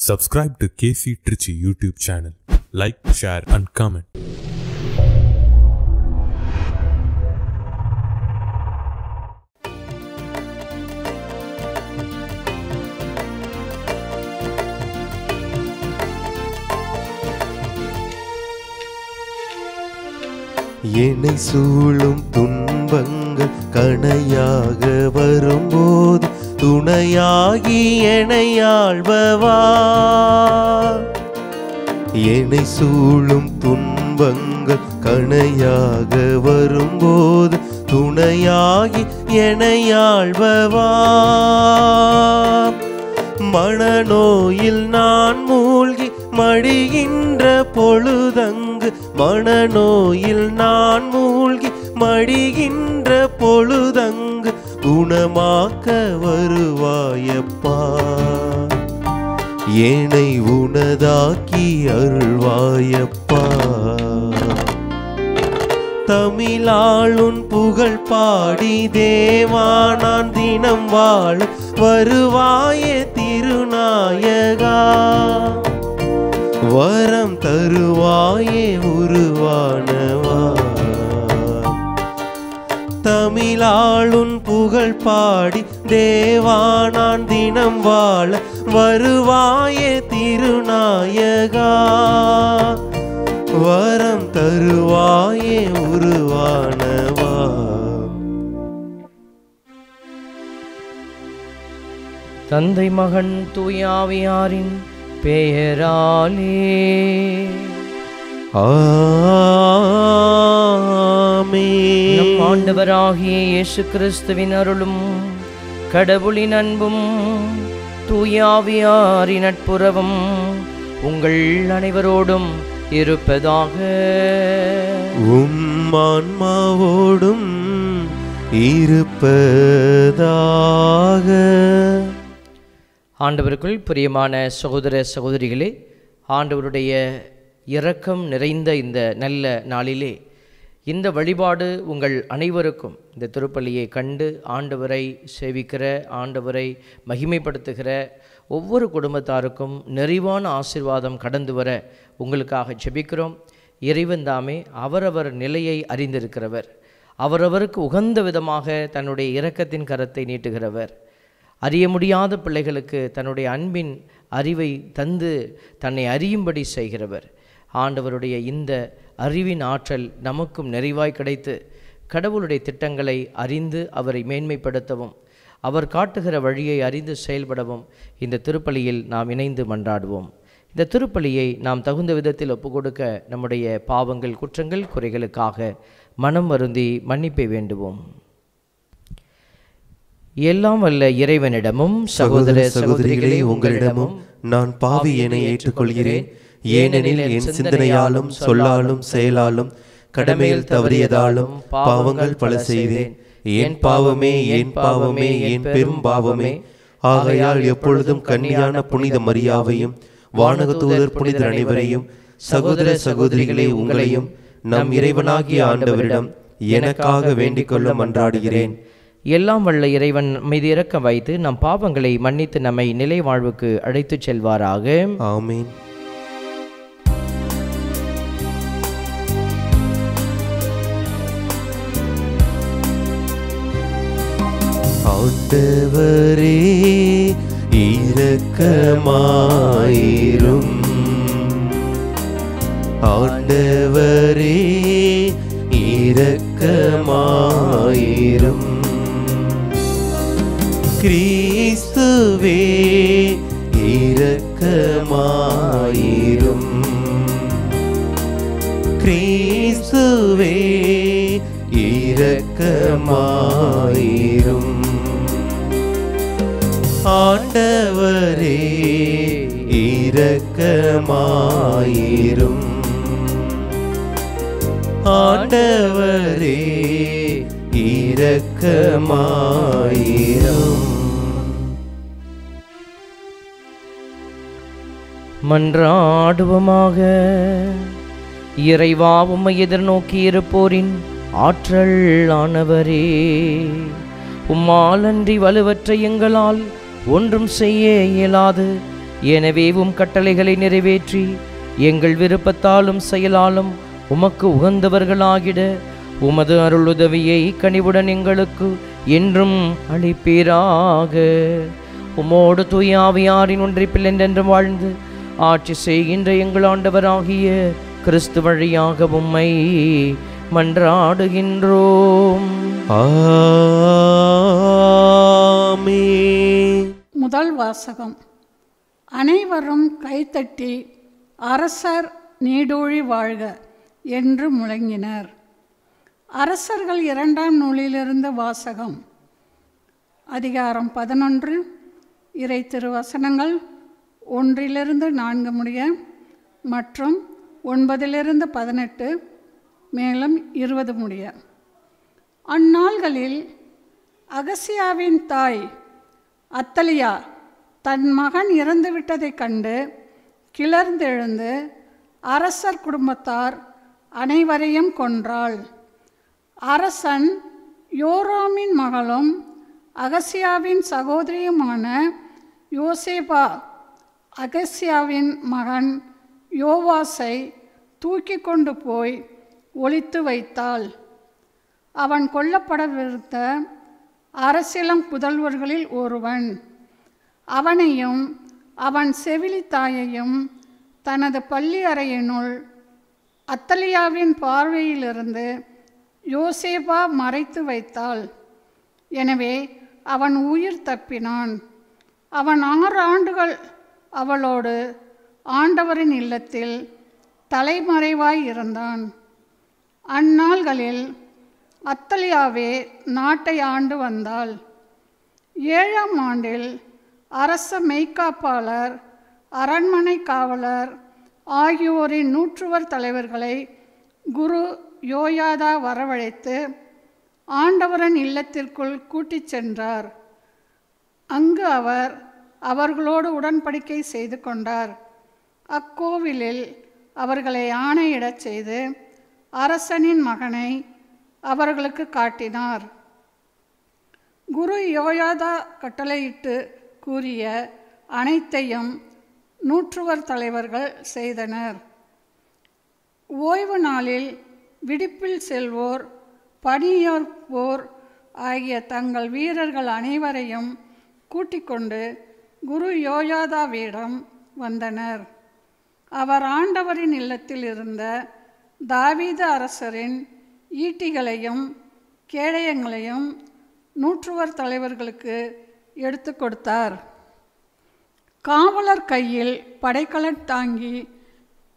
Subscribe to KC Trichy YouTube channel. Like, share and comment. என்னை சூழும் துன்பங்கள் கணையாக வரும்போது துணையாகி என்னை ஆள்பவா. என்னை சூழும் துன்பங்கள் கணையாக வரும்போது துணையாகி என்னை ஆள்பவா. மனநோயில் நான் மூழ்கி மடிகின்ற பொழுதங்கு மனநோயில் நான் மூழ்கி மடிகின்ற பொழுதங்கு குணமாக்க வருவாயப்பா. ஏனை உனதாக்கி அருள்வாயப்பா. தமிழாளுன் புகழ் பாடி தேவா நான் தினம் வாழ வருவாயே திருநாயகா. வரம் தருவாயே உருவானவா. தமிழாளுன் புகழ் பாடி தேவா நான் தினம் வாழ வருவாயே திருநாயகா. வரம் தருவாயே உருவானவா. தந்தை மகன் தூயாவியாரின் பெயராலே ஆமென். நம் ஆண்டவராகிய இயேசு கிறிஸ்துவின் அருளும் கடவுளின் அன்பும் தூயாவியாரின் நட்புறவும் உங்கள் அனைவரோடும் இருப்பதாக. உம் ஆன்மாவோடும் இருப்பதாக. ஆண்டவருக்குள் பிரியமான சகோதர சகோதரிகளே, ஆண்டவருடைய இரக்கம் நிறைந்த இந்த நல்ல நாளிலே இந்த வழிபாடு உங்கள் அனைவருக்கும் இந்த திருப்பலியை கண்டு ஆண்டவரை சேவிக்கிற, ஆண்டவரை மகிமைப்படுத்துகிற ஒவ்வொரு குடும்பத்தாருக்கும் நிறைவான ஆசீர்வாதம் கடந்து வர உங்களுக்காக ஜெபிக்கிறோம். இறைவன் தாமே அவரவர் நிலையை அறிந்திருக்கிறவர், அவரவருக்கு உகந்த விதமாக தன்னுடைய இரக்கத்தின் கரத்தை நீட்டுகிறவர். அறிய முடியாத பிள்ளைகளுக்கு தன்னுடைய அன்பின் அறிவை தந்து தன்னை அறியும்படி செய்கிறவர். ஆண்டவருடைய இந்த அறிவின் ஆற்றல் நமக்கும் நிறைவாய் கிடைத்து கடவுளுடைய திட்டங்களை அறிந்து அவரை மேன்மைப்படுத்தவும் அவர் காட்டுகிற வழியை அறிந்து செயல்படவும் இந்த திருப்பலியில் நாம் இணைந்து மன்றாடுவோம். இந்த திருப்பலியை நாம் தகுந்த விதத்தில் ஒப்புக்கொடுக்க நம்முடைய பாவங்கள், குற்றங்கள், குறைகளுக்காக மனம் வருந்தி மன்னிப்பை வேண்டுவோம். எல்லாம் வல்ல இறைவனிடமும் சகோதர சகோதரிகளே உங்களிடமும் நான் பாவி என ஏற்றுக்கொள்கிறேன். ஏனெனில் என் சிந்தனையாலும் சொல்லாலும் செயலாலும் கடமையில் தவறியதாலும் பாவங்கள் பல செய்தேன். என் பாவமே என் பாவமே என் பெரும் பாவமே. ஆகையால் எப்பொழுதும் கன்னியான புனித மரியாவையும் வானக தூதர் புனிதர் அனைவரையும் சகோதர சகோதரிகளே உங்களையும் நம் இறைவனாகிய ஆண்டவரிடம் எனக்காக வேண்டிக் கொள்ள மன்றாடுகிறேன். எல்லாம் வல்ல இறைவன் மீது இரக்கம் வைத்து நம் பாவங்களை மன்னித்து நம்மை நிலை வாழ்வுக்கு அழைத்துச் செல்வாராக. ஆமென். ஆண்டவரே இரக்கமாயிரும். ஆண்டவரே இரக்கமாயிரும். கிறிஸ்துவே இரக்கமாயிரும். கிறிஸ்துவே இரக்கமாயிரும். ஆண்டவரே இரக்கமாயிரும். ஆண்டவரே இரக்கமாயிரும். மன்றாடுவோமாக. இறைவா, உம்மை எதிர்நோக்கி இருப்போரின் ஆற்றல் ஆனவரே, உம்மால் அன்றி வலுவற்ற எங்களால் ஒன்றும் செய்ய இயலாது. எனவே உம் கட்டளைகளை நிறைவேற்றி எங்கள் விருப்பத்தாலும் செயலாலும் உமக்கு உகந்தவர்களாகிட உமது அருளுதவியை கனிவுடன் எங்களுக்கு என்றும் அளிப்பீராக. உமோடு தூய ஆவியாரின் ஒன்றிப்பில் என்றென்றும் வாழ்ந்து ஆட்சி செய்கின்ற எங்கள் ஆண்டவராகிய கிறிஸ்து வழியாக உம்மை மன்றாடுகின்றோம். ஆமென். முதல் வாசகம். அனைவரும் கைத்தட்டி அரசர் நீடூழி வாழ்க என்று முழங்கினர். அரசர்கள் 2ஆம் நூலிலிருந்து வாசகம். அதிகாரம் 11, இறை திருவசனங்கள் 1-4 முடிய மற்றும் 9-18 மேலும் 20 முடிய. அந்நாள்களில் அகசியாவின் தாய் அத்தலியா தன் மகன் இறந்துவிட்டதைக் கண்டு கிளர்ந்தெழுந்து அரசர் குடும்பத்தார் அனைவரையும் கொன்றாள். அரசன் யோராமின் மகளும் அகசியாவின் சகோதரியுமான யோசேபா அகசியாவின் மகன் யோவாசை தூக்கி கொண்டு போய் ஒளித்து வைத்தாள். அவன் கொல்லப்படவிருந்த அரசிலம் புதல்வர்களில் ஒருவன். அவனையும் அவன் செவிலி தாயையும் தனது பள்ளி அறையினுள் அத்தலியாவின் பார்வையிலிருந்து யோசேபா மறைத்து வைத்தாள். எனவே அவன் உயிர் தப்பினான். அவன் 6 ஆண்டுகள் அவளோடு ஆண்டவரின் இல்லத்தில் தலைமறைவாய் இருந்தான். அந்நாள்களில் அத்தலியாவே நாட்டை ஆண்டு வந்தாள். 7ஆம் ஆண்டில் அரச மெய்க்காப்பாளர், அரண்மனை காவலர் ஆகியோரின் 100 தலைவர்களை குரு யோயாதா வரவழைத்து ஆண்டவரின் இல்லத்திற்குள் கூட்டிச் சென்றார். அங்கு அவர் அவர்களோடு உடன்படிக்கை செய்து கொண்டார். அக்கோவிலில் அவர்களை ஆணையிடச் செய்து அரசனின் மகனை அவர்களுக்கு காட்டினார். குரு யோயாதா கட்டளையிட்டு கூறிய அனைத்தையும் 100 தலைவர்கள் செய்தனர். ஓய்வு நாளில் விடுப்பில் செல்வோர், பணியோர்ப்போர் ஆகிய தங்கள் வீரர்கள் அனைவரையும் கூட்டிக் கொண்டு குரு யோயாதாவிடம் வந்தனர். அவர் ஆண்டவரின் இல்லத்தில் இருந்த தாவீது அரசரின் ஈட்டிகளையும் கேடயங்களையும் 100 தலைவர்களுக்கு எடுத்து கொடுத்தார். காவலர் கையில் படைக்கலன் தாங்கி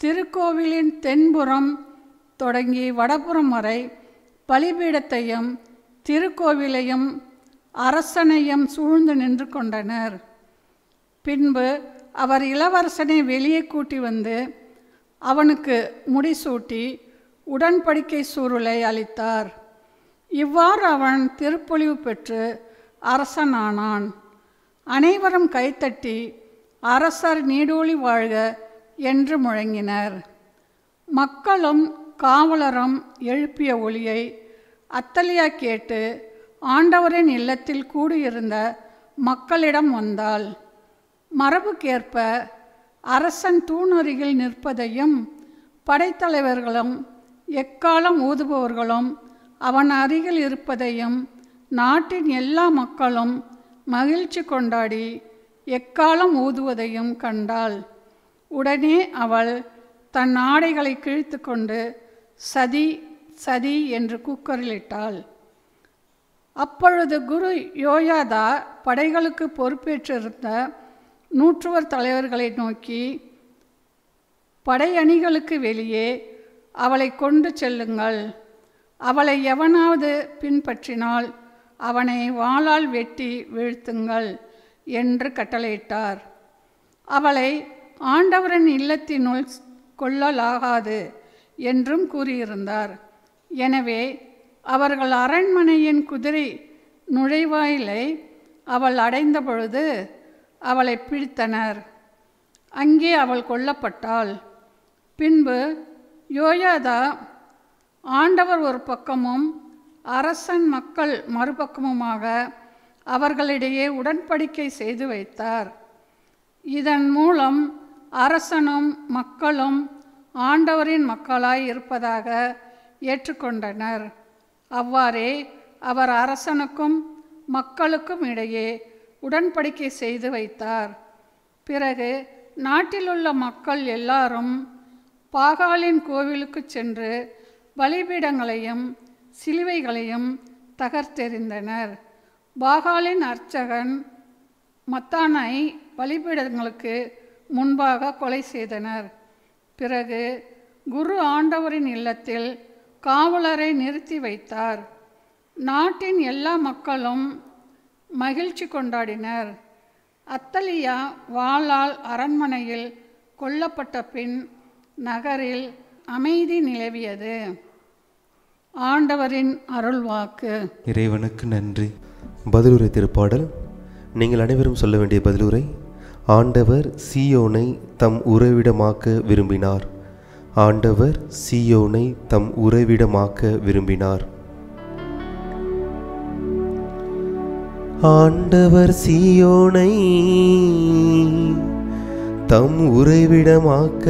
திருக்கோவிலின் தென்புறம் தொடங்கி வடபுறம் வரை பலிபீடத்தையும் திருக்கோவிலையும் அரசனையும் சூழ்ந்து நின்று கொண்டனர். பின்பு அவர் இளவரசனை வெளியே கூட்டி வந்து அவனுக்கு முடிசூட்டி உடன்படிக்கை சுருளை அளித்தார். இவ்வாறு அவன் திருப்பொழிவு பெற்று அரசனானான். அனைவரும் கைத்தட்டி அரசர் நீடூழி வாழ்க என்று முழங்கினர். மக்களும் காவலரும் எழுப்பிய ஒலியை அத்தலியா கேட்டு ஆண்டவரின் இல்லத்தில் கூடியிருந்த மக்களிடம் வந்தாள். மரபுக்கேற்ப அரசன் தூணருகில் நிற்பதையும் படைத்தலைவர்களும் எக்காலம் ஊதுபவர்களும் அவன் அருகில் இருப்பதையும் நாட்டின் எல்லா மக்களும் மகிழ்ச்சி கொண்டாடி எக்காலம் ஊதுவதையும் கண்டாள். உடனே அவள் தன் ஆடைகளை கிழித்து கொண்டு சதி சதி என்று கூக்குரலிட்டாள். அப்பொழுது குரு யோயாதா படைகளுக்கு பொறுப்பேற்றிருந்த 100 தலைவர்களை நோக்கி, படையணிகளுக்கு வெளியே அவளை கொண்டு செல்லுங்கள். அவளை எவனாவது பின்பற்றினால் அவனை வாளால் வெட்டி வீழ்த்துங்கள் என்று கட்டளையிட்டார். அவளை ஆண்டவரின் இல்லத்தினுள் கொள்ளலாகாது என்றும் கூறியிருந்தார். எனவே அவர்கள் அரண்மனையின் குதிரை நுழைவாயிலை அவள் அடைந்த பொழுது அவளை பிடித்தனர். அங்கே அவள் கொல்லப்பட்டாள். பின்பு யோயாதா ஆண்டவர் ஒரு பக்கமும் அரசன் மக்கள் மறுபக்கமுமாக அவர்களிடையே உடன்படிக்கை செய்து வைத்தார். இதன் மூலம் அரசனும் மக்களும் ஆண்டவரின் மக்களாய் இருப்பதாக ஏற்றுக்கொண்டனர். அவ்வாறே அவர் அரசனுக்கும் மக்களுக்கும் இடையே உடன்படிக்கை செய்து வைத்தார். பிறகு நாட்டிலுள்ள மக்கள் எல்லாரும் பாகாலின் கோவிலுக்கு சென்று பலிபீடங்களையும் சிலுவைகளையும் தகர்த்தெறிந்தனர். பாகாலின் அர்ச்சகன் மத்தானை பலிபீடங்களுக்கு முன்பாக கொலை செய்தனர். பிறகு குரு ஆண்டவரின் இல்லத்தில் காவலரை நிறுத்தி வைத்தார். நாட்டின் எல்லா மக்களும் மகிழ்ச்சி கொண்டாடினர். அத்தலியா வாளால் அரண்மனையில் கொல்லப்பட்ட பின் நகரில் அமைதி நிலவியது. ஆண்டவரின் அருள்வாக்கு. இறைவனுக்கு நன்றி. பதிலுரை திருப்பாடல். நீங்கள் அனைவரும் சொல்ல வேண்டிய பதிலுரை. ஆண்டவர் சீயோனை தம் உறைவிடமாக்க விரும்பினார். ஆண்டவர் சீயோனை தம் உறைவிடமாக்க விரும்பினார். ஆண்டவர் சீயோனை தம் உறைவிடமாக்க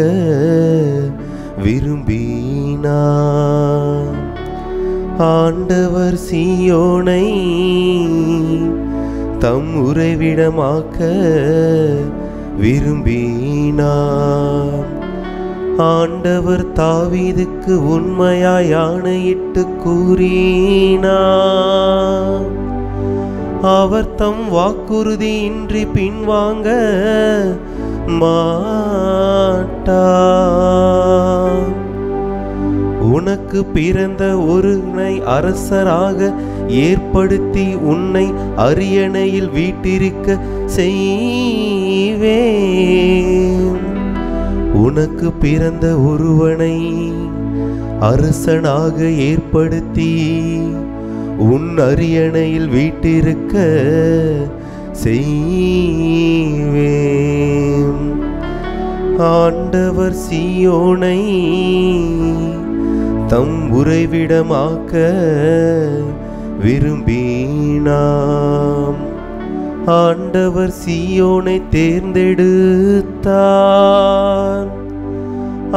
விரும்பினார். ஆண்டவர் சீயோனை தம் உறைவிடமாக்க விரும்பினார். ஆண்டவர் தாவீதுக்கு உண்மையாய் ஆணையிட்டு கூறினார். அவர் தம் வாக்குறுதியின்றி பின்வாங்க மாட்டார். உனக்கு பிறந்த ஒருவனை அரசராக ஏற்படுத்தி உன்னை அரியணையில் வீட்டிருக்க செய்வேன். உனக்கு பிறந்த ஒருவனை அரசனாக ஏற்படுத்தி உன் அரியணையில் வீட்டிருக்க செய்வேன். ஆண்டவர் சீயோனை தம் உறைவிடமாக்க விரும்பினார். ஆண்டவர் சீயோனை தேர்ந்தெடுத்தார்.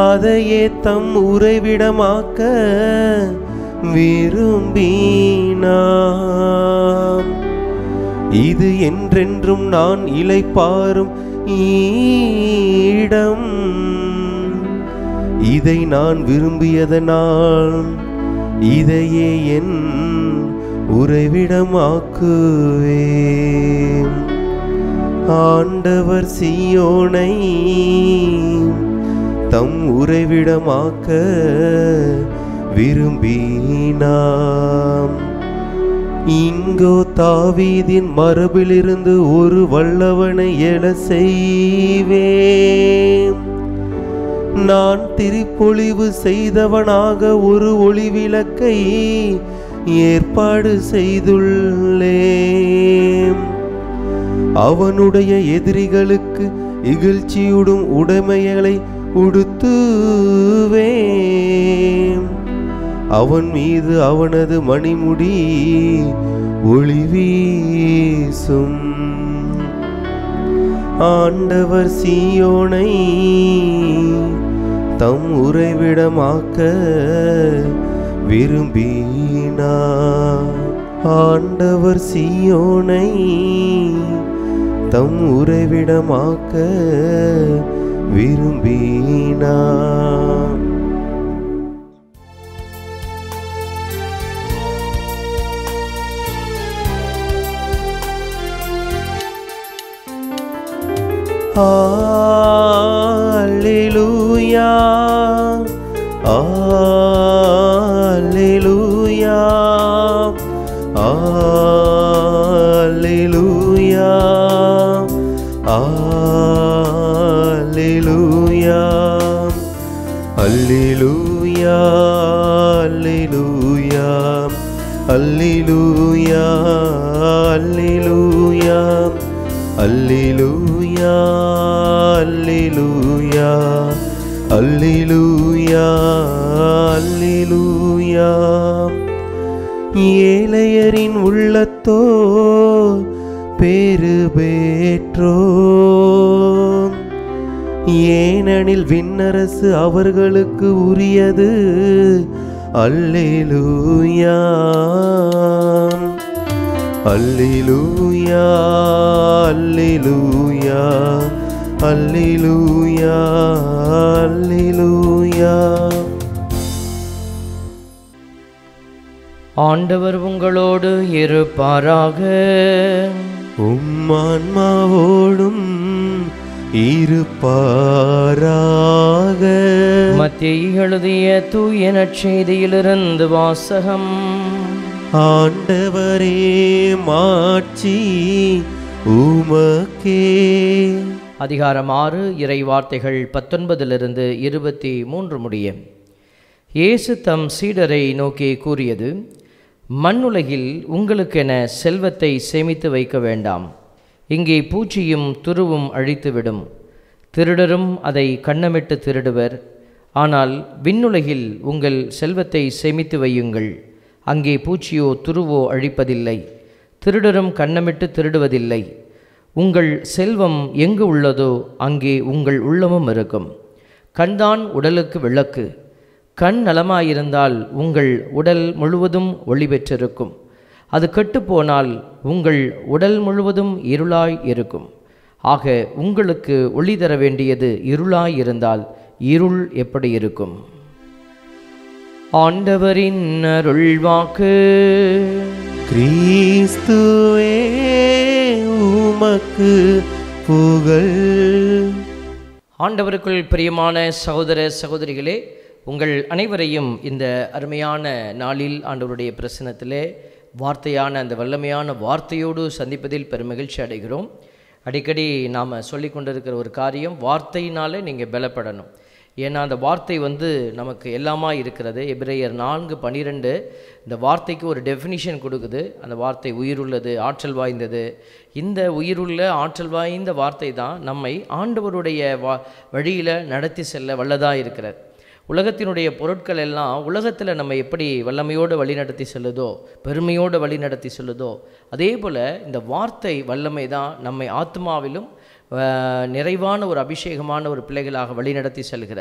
அதையே தம் உறைவிடமாக்க விரும்பினார். இது என்றென்றும் நான் இளைப்பாறும் இடம். இதை நான் விரும்பியதனால் இதையே என் உறைவிடமாக்குவேன். ஆண்டவர் சீயோனை தம் உறைவிடமாக்க விரும்பினார். இங்கோ தாவீதின் மரபிலிருந்து ஒரு வல்லவனை எழ செய்வேன். நான் திருப்பொழிவு செய்தவனாக ஒரு ஒளிவிளக்கை ஏற்பாடு செய்துள்ளேன். அவனுடைய எதிரிகளுக்கு இகழ்ச்சியுடும் உடைமைகளை உடுத்துவேன். அவன் மீது அவனது மணிமுடி ஒளி வீசும். ஆண்டவர் சீயோனை தம் உறைவிடமாக்க விரும்பினார். ஆண்டவர் சீயோனை தம் உறைவிடமாக்க விரும்பினார். Alleluia, Alleluia, Alleluia, Alleluia, Alleluia, Alleluia, Alleluia, Alleluia, Alleluia, Alleluia, Alleluia. ஏழையரின் உள்ளத்தோ பேறு பெற்றோர். ஏனெனில் விண்ணரசு அவர்களுக்கு உரியது. அல்லேலூயா அல்லேலூயா அல்லேலூயா அல்லேலூயா அல்லேலூயா. ஆண்டவர் உங்களோடு இருப்பாராக. உம் ஆன்மாவோடும் இருப்பாராக. மத்தேயு எழுதிய தூய நற்செய்தியிலிருந்து வாசகம். ஆண்டவரே மாட்சி உமக்கே. அதிகாரம் 6 இறை வார்த்தைகள் 19 23 முடிய. இயேசு தம் சீடரை நோக்கி கூறியது, மண்ணுலகில் உங்களுக்கென செல்வத்தை சேமித்து வைக்க வேண்டாம். இங்கே பூச்சியும் துருவும் அழித்துவிடும், திருடரும் அதை கன்னமிட்டு திருடுவர். ஆனால் விண்ணுலகில் உங்கள் செல்வத்தை சேமித்து வையுங்கள். அங்கே பூச்சியோ துருவோ அழிப்பதில்லை, திருடரும் கன்னமிட்டு திருடுவதில்லை. உங்கள் செல்வம் எங்கு உள்ளதோ அங்கே உங்கள் உள்ளமும் இருக்கும். கண்தான் உடலுக்கு விளக்கு. கண் நலமாயிருந்தால் உங்கள் உடல் முழுவதும் ஒளி பெற்றிருக்கும். அது கெட்டுப்போனால் உங்கள் உடல் முழுவதும் இருளாய் இருக்கும். ஆக உங்களுக்கு ஒளி தர வேண்டியது இருளாய் இருந்தால் இருள் எப்படி இருக்கும்? ஆண்டவரின் அருள்வாக்கு. கிறிஸ்துவே உமக்கு புகழ். ஆண்டவருக்குள் பிரியமான சகோதர சகோதரிகளே, உங்கள் அனைவரையும் இந்த அருமையான நாளில் ஆண்டவருடைய பிரசன்னத்திலே வார்த்தையான அந்த வல்லமையான வார்த்தையோடு சந்திப்பதில் பெருமகிழ்ச்சி அடைகிறோம். அடிக்கடி நாம் சொல்லி கொண்டிருக்கிற ஒரு காரியம், வார்த்தையினாலே நீங்கள் பலப்படணும். ஏன்னா அந்த வார்த்தை நமக்கு எல்லாமா இருக்கிறது. எபிரேயர் 4:12 இந்த வார்த்தைக்கு ஒரு டெஃபினிஷன் கொடுக்குது. அந்த வார்த்தை உயிருள்ளது, ஆற்றல் வாய்ந்தது. இந்த உயிருள்ள ஆற்றல் வாய்ந்த வார்த்தை தான் நம்மை ஆண்டவருடைய வழியில் நடத்தி செல்ல வல்லதாக இருக்கிறது. உலகத்தினுடைய பொருட்கள் எல்லாம் உலகத்தில் நம்ம எப்படி வல்லமையோடு வழி நடத்தி செல்லுதோ, பெருமையோடு வழி நடத்தி செல்லுதோ, அதே போல் இந்த வார்த்தை வல்லமை தான் நம்மை ஆத்மாவிலும் நிறைவான ஒரு அபிஷேகமான ஒரு பிள்ளைகளாக வழி நடத்தி செல்கிற.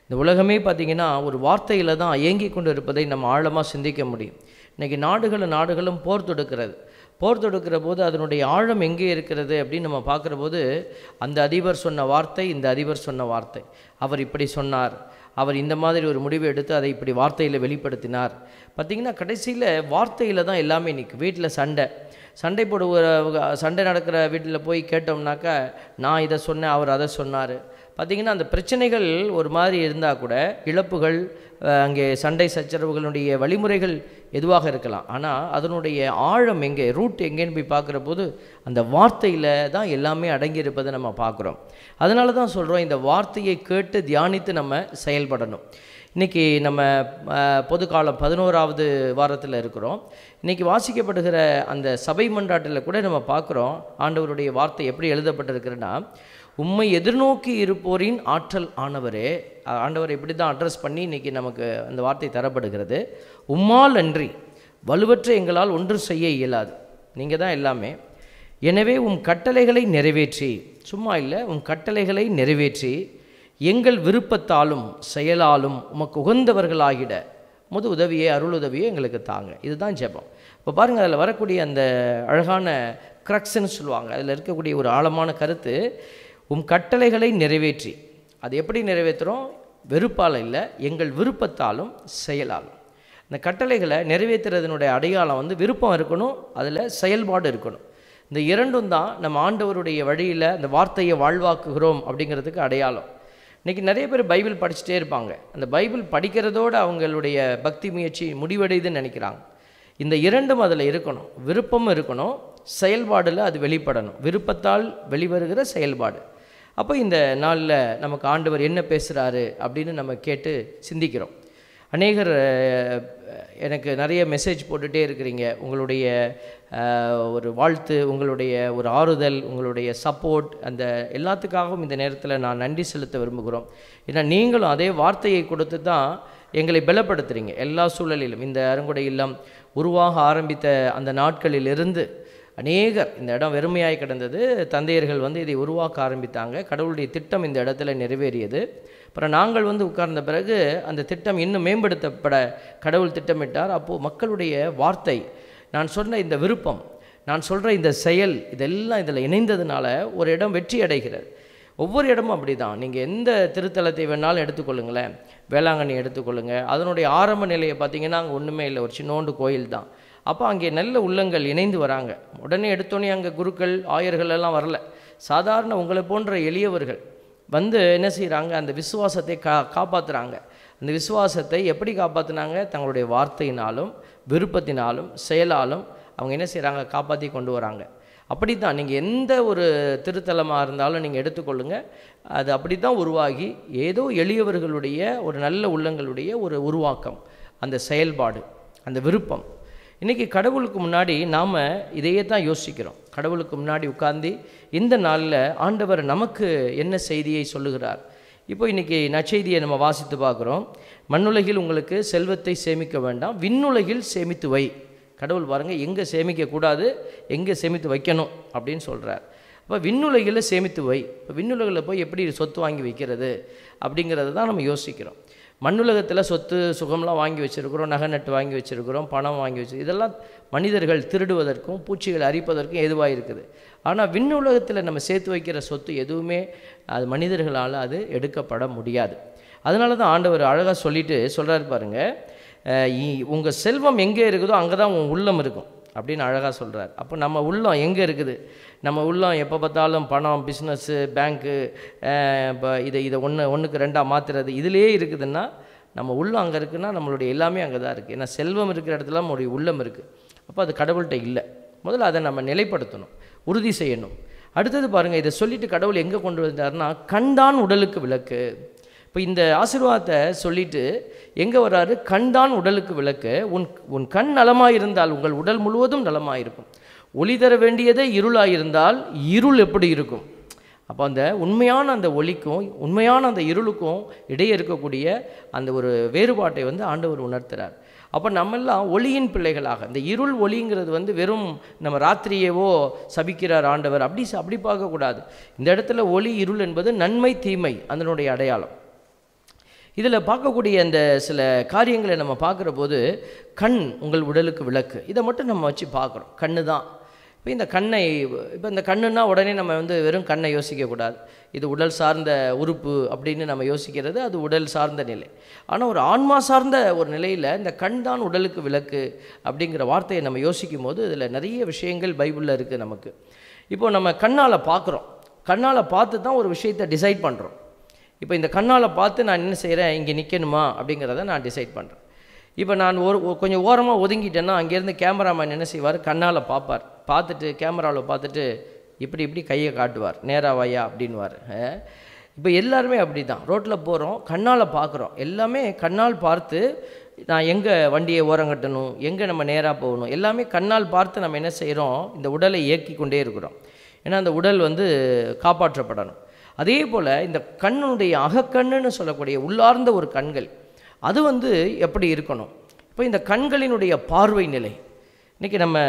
இந்த உலகமே பார்த்திங்கன்னா ஒரு வார்த்தையில் தான் இயங்கி கொண்டு இருப்பதை நம்ம ஆழமாக சிந்திக்க முடியும். இன்றைக்கி நாடுகளும் போர் தொடுக்கிற போது அதனுடைய ஆழம் எங்கே இருக்கிறது அப்படின்னு நம்ம பார்க்குற போது, அந்த அதிபர் சொன்ன வார்த்தை, இந்த அதிபர் சொன்ன வார்த்தை, அவர் இப்படி சொன்னார், அவர் இந்த மாதிரி ஒரு முடிவை எடுத்து அதை இப்படி வார்த்தையில் வெளிப்படுத்தினார். பார்த்திங்கன்னா கடைசியில் வார்த்தையில் தான் எல்லாமே நிற்கும். வீட்டில் சண்டை நடக்கிற வீட்டில் போய் கேட்டோம்னாக்கா, நான் இதை சொன்னேன், அவர் அதை சொன்னார். பார்த்திங்கன்னா அந்த பிரச்சனைகள் ஒரு மாதிரி இருந்தால் கூட, இழப்புகள், அங்கே சண்டை சச்சரவுகளுடைய வழிமுறைகள் எதுவாக இருக்கலாம், ஆனால் அதனுடைய ஆழம் எங்கே, ரூட் எங்கேன்னு போய் பார்க்குற போது அந்த வார்த்தையில் தான் எல்லாமே அடங்கியிருப்பதை நம்ம பார்க்குறோம். அதனால தான் சொல்கிறோம், இந்த வார்த்தையை கேட்டு தியானித்து நம்ம செயல்படணும். இன்றைக்கி நம்ம பொதுக்காலம் 11வது வாரத்தில் இருக்கிறோம். இன்றைக்கி வாசிக்கப்படுகிற அந்த சபை மன்றாட்டில் கூட நம்ம பார்க்குறோம், ஆண்டவருடைய வார்த்தை எப்படி எழுதப்பட்டிருக்கிறன்னா, உம்மை எதிர்நோக்கி இருப்போரின் ஆற்றல் ஆனவரே. ஆண்டவர் இப்படி தான் அட்ரஸ் பண்ணி இன்றைக்கி நமக்கு அந்த வார்த்தை தரப்படுகிறது. உம்மால் அன்றி வலுவற்ற எங்களால் ஒன்று செய்ய இயலாது, நீங்கள் தான் எல்லாமே. எனவே உம் கட்டளைகளை நிறைவேற்றி, சும்மா இல்லை, உம் கட்டளைகளை நிறைவேற்றி எங்கள் விருப்பத்தாலும் செயலாலும் உமக்கு உகந்தவர்களாகிட முது உதவியை, அருள் உதவியை எங்களுக்கு தாங்க. இதுதான் ஜெபம். இப்போ பாருங்கள், அதில் வரக்கூடிய அந்த அழகான க்ரக்ஸ்ன்னு சொல்லுவாங்க, அதில் இருக்கக்கூடிய ஒரு ஆழமான கருத்து, உம் கட்டளைகளை நிறைவேற்றி. அது எப்படி நிறைவேற்றுறோம்? வெறுப்பால் இல்லை, எங்கள் விருப்பத்தாலும் செயலாலும். இந்த கட்டளைகளை நிறைவேற்றுறதுனுடைய அடையாளம் விருப்பம் இருக்கணும், அதில் செயல்பாடு இருக்கணும். இந்த இரண்டும் தான் நம்ம ஆண்டவருடைய வழியில் அந்த வார்த்தையை வாழ்வாக்குகிறோம் அப்படிங்கிறதுக்கு அடையாளம். இன்றைக்கி நிறைய பேர் பைபிள் படிச்சுட்டே இருப்பாங்க. அந்த பைபிள் படிக்கிறதோடு அவங்களுடைய பக்தி முயற்சி முடிவடையுதுன்னு நினைக்கிறாங்க. இந்த இரண்டும் அதில் இருக்கணும். விருப்பமும் இருக்கணும், செயல்பாடில் அது வெளிப்படணும். விருப்பத்தால் வெளிவருகிற செயல்பாடு. அப்போ இந்த நாளில் நமக்கு ஆண்டவர் என்ன பேசுகிறாரு அப்படின்னு நம்ம கேட்டு சிந்திக்கிறோம். அநேகர் எனக்கு நிறைய மெசேஜ் போட்டுகிட்டே இருக்கிறீங்க. உங்களுடைய ஒரு வாழ்த்து, உங்களுடைய ஒரு ஆறுதல், உங்களுடைய சப்போர்ட், அந்த எல்லாத்துக்காகவும் இந்த நேரத்தில் நான் நன்றி செலுத்த விரும்புகிறோம். ஏன்னா நீங்களும் அதே வார்த்தையை கொடுத்து தான் எங்களை பலப்படுத்துகிறீங்க. எல்லா சூழலிலும் இந்த அருங்குடை இல்லம் உருவாக ஆரம்பித்த அந்த நாட்களிலிருந்து அநேகர் இந்த இடம் வெறுமையாய் கிடந்தது. தந்தையர்கள் வந்து இதை உருவாக்க ஆரம்பித்தாங்க. கடவுளுடைய திட்டம் இந்த இடத்துல நிறைவேறியது. அப்புறம் நாங்கள் வந்து உட்கார்ந்த பிறகு அந்த திட்டம் இன்னும் மேம்படுத்தப்பட கடவுள் திட்டமிட்டார். அப்போது மக்களுடைய வார்த்தை, நான் சொன்ன இந்த விருப்பம், நான் சொல்கிற இந்த செயல், இதெல்லாம் இதில் இணைந்ததுனால ஒரு இடம் வெற்றி அடைகிறது. ஒவ்வொரு இடமும் அப்படி தான். நீங்கள் எந்த திருத்தலத்தை வேணாலும் எடுத்துக்கொள்ளுங்களேன், வேளாங்கண்ணி எடுத்துக்கொள்ளுங்கள், அதனுடைய ஆரம்ப நிலையை பார்த்தீங்கன்னா அங்கே ஒன்றுமே இல்லை, ஒரு சின்னோண்டு கோயில் தான். அப்போ அங்கே நல்ல உள்ளங்கள் இணைந்து வராங்க. உடனே எடுத்தோடனே அங்கே குருக்கள் ஆயர்கள் எல்லாம் வரல. சாதாரண உங்களை போன்ற எளியவர்கள் வந்து என்ன செய்கிறாங்க, அந்த விசுவாசத்தை காப்பாற்றுறாங்க. அந்த விசுவாசத்தை எப்படி காப்பாற்றினாங்க? தங்களுடைய வார்த்தையினாலும் விருப்பத்தினாலும் செயலாலும் அவங்க என்ன செய்கிறாங்க, காப்பாற்றி கொண்டு வராங்க. அப்படி தான் நீங்கள் எந்த ஒரு திருத்தலமாக இருந்தாலும் நீங்கள் எடுத்துக்கொள்ளுங்கள், அது அப்படி தான் உருவாகி ஏதோ எளியவர்களுடைய ஒரு நல்ல உள்ளங்களுடைய ஒரு உருவாக்கம், அந்த செயல்பாடு, அந்த விருப்பம். இன்றைக்கி கடவுளுக்கு முன்னாடி நாம் இதையே தான் யோசிக்கிறோம். கடவுளுக்கு முன்னாடி உட்கார்ந்து இந்த நாளில் ஆண்டவர் நமக்கு என்ன செய்தியை சொல்லுகிறார். இப்போ இன்றைக்கி நற்செய்தியை நம்ம வாசித்து பார்க்குறோம். மண்ணுலகில் உங்களுக்கு செல்வத்தை சேமிக்க வேண்டாம், விண்ணுலகில் சேமித்து வை. கடவுள் பாருங்கள், எங்கே சேமிக்கக்கூடாது, எங்கே சேமித்து வைக்கணும் அப்படின்னு சொல்கிறார். அப்போ விண்ணுலகில் சேமித்து வை. இப்போ விண்ணுலகில் போய் எப்படி சொத்து வாங்கி வைக்கிறது அப்படிங்கிறது தான் நம்ம யோசிக்கிறோம். மண்ணுலகத்தில் சொத்து சுகம்லாம் வாங்கி வச்சுருக்கிறோம், நகை நட்டு வாங்கி வச்சுருக்கிறோம், பணம் வாங்கி இதெல்லாம் மனிதர்கள் திருடுவதற்கும் பூச்சிகளை அரிப்பதற்கும் எதுவாக இருக்குது. ஆனால் விண்ணுலகத்தில் நம்ம சேர்த்து வைக்கிற சொத்து எதுவுமே அது மனிதர்களால் அது எடுக்கப்பட முடியாது. அதனால தான் ஆண்டவர் அழகாக சொல்கிறார் பாருங்கள், உங்கள் செல்வம் எங்கே இருக்குதோ அங்கே தான் உங்கள் உள்ளம் இருக்கும் அப்படின்னு அழகாக சொல்கிறார். அப்போ நம்ம உள்ளம் எங்கே இருக்குது? நம்ம உள்ளம் எப்போ பார்த்தாலும் பணம், பிஸ்னஸ்ஸு, பேங்க்கு, இப்போ இதை ஒன்றுக்கு ரெண்டாக மாற்றுறது, இதிலே இருக்குதுன்னா நம்ம உள்ளம் அங்கே இருக்குன்னா நம்மளுடைய எல்லாமே அங்கே தான் இருக்குது. ஏன்னா செல்வம் இருக்கிற இடத்துல நம்மளுடைய உள்ளம் இருக்குது. அப்போ அது கடவுள்கிட்ட இல்லை. முதல்ல அதை நம்ம நிலைப்படுத்தணும், உறுதி செய்யணும். அடுத்தது பாருங்கள், இதை சொல்லிவிட்டு கடவுள் எங்கே கொண்டு வந்தார்னா, கண்தான் உடலுக்கு விளக்கு. இப்போ இந்த ஆசீர்வாதத்தை சொல்லிட்டு எங்கே வர்றாரு? கண்தான் உடலுக்கு விளக்கு. உன் கண் நலமாக இருந்தால் உங்கள் உடல் முழுவதும் நலமாக இருக்கும். ஒளி தர வேண்டியதே இருளாக இருந்தால் இருள் எப்படி இருக்கும்? அப்போ அந்த உண்மையான அந்த ஒளிக்கும் உண்மையான அந்த இருளுக்கும் இடையே இருக்கக்கூடிய அந்த ஒரு வேறுபாட்டை வந்து ஆண்டவர் உணர்த்துறார். அப்போ நம்மெல்லாம் ஒளியின் பிள்ளைகளாக, இந்த இருள் ஒளிங்கிறது வந்து வெறும் நம்ம ராத்திரியேவோ சபிக்கிறார் ஆண்டவர், அப்படி பார்க்கக்கூடாது. இந்த இடத்துல ஒளி இருள் என்பது நன்மை தீமை அதனுடைய அடையாளம். இதில் பார்க்கக்கூடிய அந்த சில காரியங்களை நம்ம பார்க்குற போது, கண் உங்கள் உடலுக்கு விளக்கு, இதை மட்டும் நம்ம வச்சு பார்க்குறோம். கண்ணு தான். இப்போ இந்த கண்ணுன்னா உடனே நம்ம வந்து வெறும் கண்ணை யோசிக்கக்கூடாது. இது உடல் சார்ந்த உறுப்பு அப்படின்னு நம்ம யோசிக்கிறது அது உடல் சார்ந்த நிலை. ஆனால் ஒரு ஆன்மா சார்ந்த ஒரு நிலையில் இந்த கண் தான் உடலுக்கு விளக்கு அப்படிங்கிற வார்த்தையை நம்ம யோசிக்கும் போது இதில் நிறைய விஷயங்கள் பைபிளில் இருக்குது நமக்கு. இப்போ நம்ம கண்ணால் பார்க்குறோம், கண்ணால் பார்த்து தான் ஒரு விஷயத்தை டிசைட் பண்ணுறோம். இப்போ இந்த கண்ணால் பார்த்து நான் என்ன செய்கிறேன், இங்கே நிற்கணுமா அப்படிங்கிறத நான் டிசைட் பண்ணுறேன். இப்போ நான் கொஞ்சம் ஓரமாக ஒதுங்கிட்டேன்னா அங்கேருந்து கேமராமேன் என்ன செய்வார், கண்ணால் பார்ப்பார். பார்த்துட்டு கேமராவில் பார்த்துட்டு இப்படி கையை காட்டுவார், நேராக வாயா அப்படின்வார். இப்போ எல்லாருமே அப்படி தான். ரோட்டில் போகிறோம், கண்ணால் பார்க்குறோம், எல்லாமே கண்ணால் பார்த்து நான் எங்கே வண்டியை ஓரங்கட்டணும், எங்கே நம்ம நேராக போகணும், எல்லாமே கண்ணால் பார்த்து நம்ம என்ன செய்கிறோம், இந்த உடலை இயக்கி கொண்டே இருக்கிறோம். ஏன்னா அந்த உடல் வந்து காப்பாற்றப்படணும். அதே போல் இந்த கண்ணுடைய அகக்கண்ணுன்னு சொல்லக்கூடிய உள்ளார்ந்த ஒரு கண்கள், அது வந்து எப்படி இருக்கணும்? இப்போ இந்த கண்களினுடைய பார்வை நிலை இன்றைக்கி நம்ம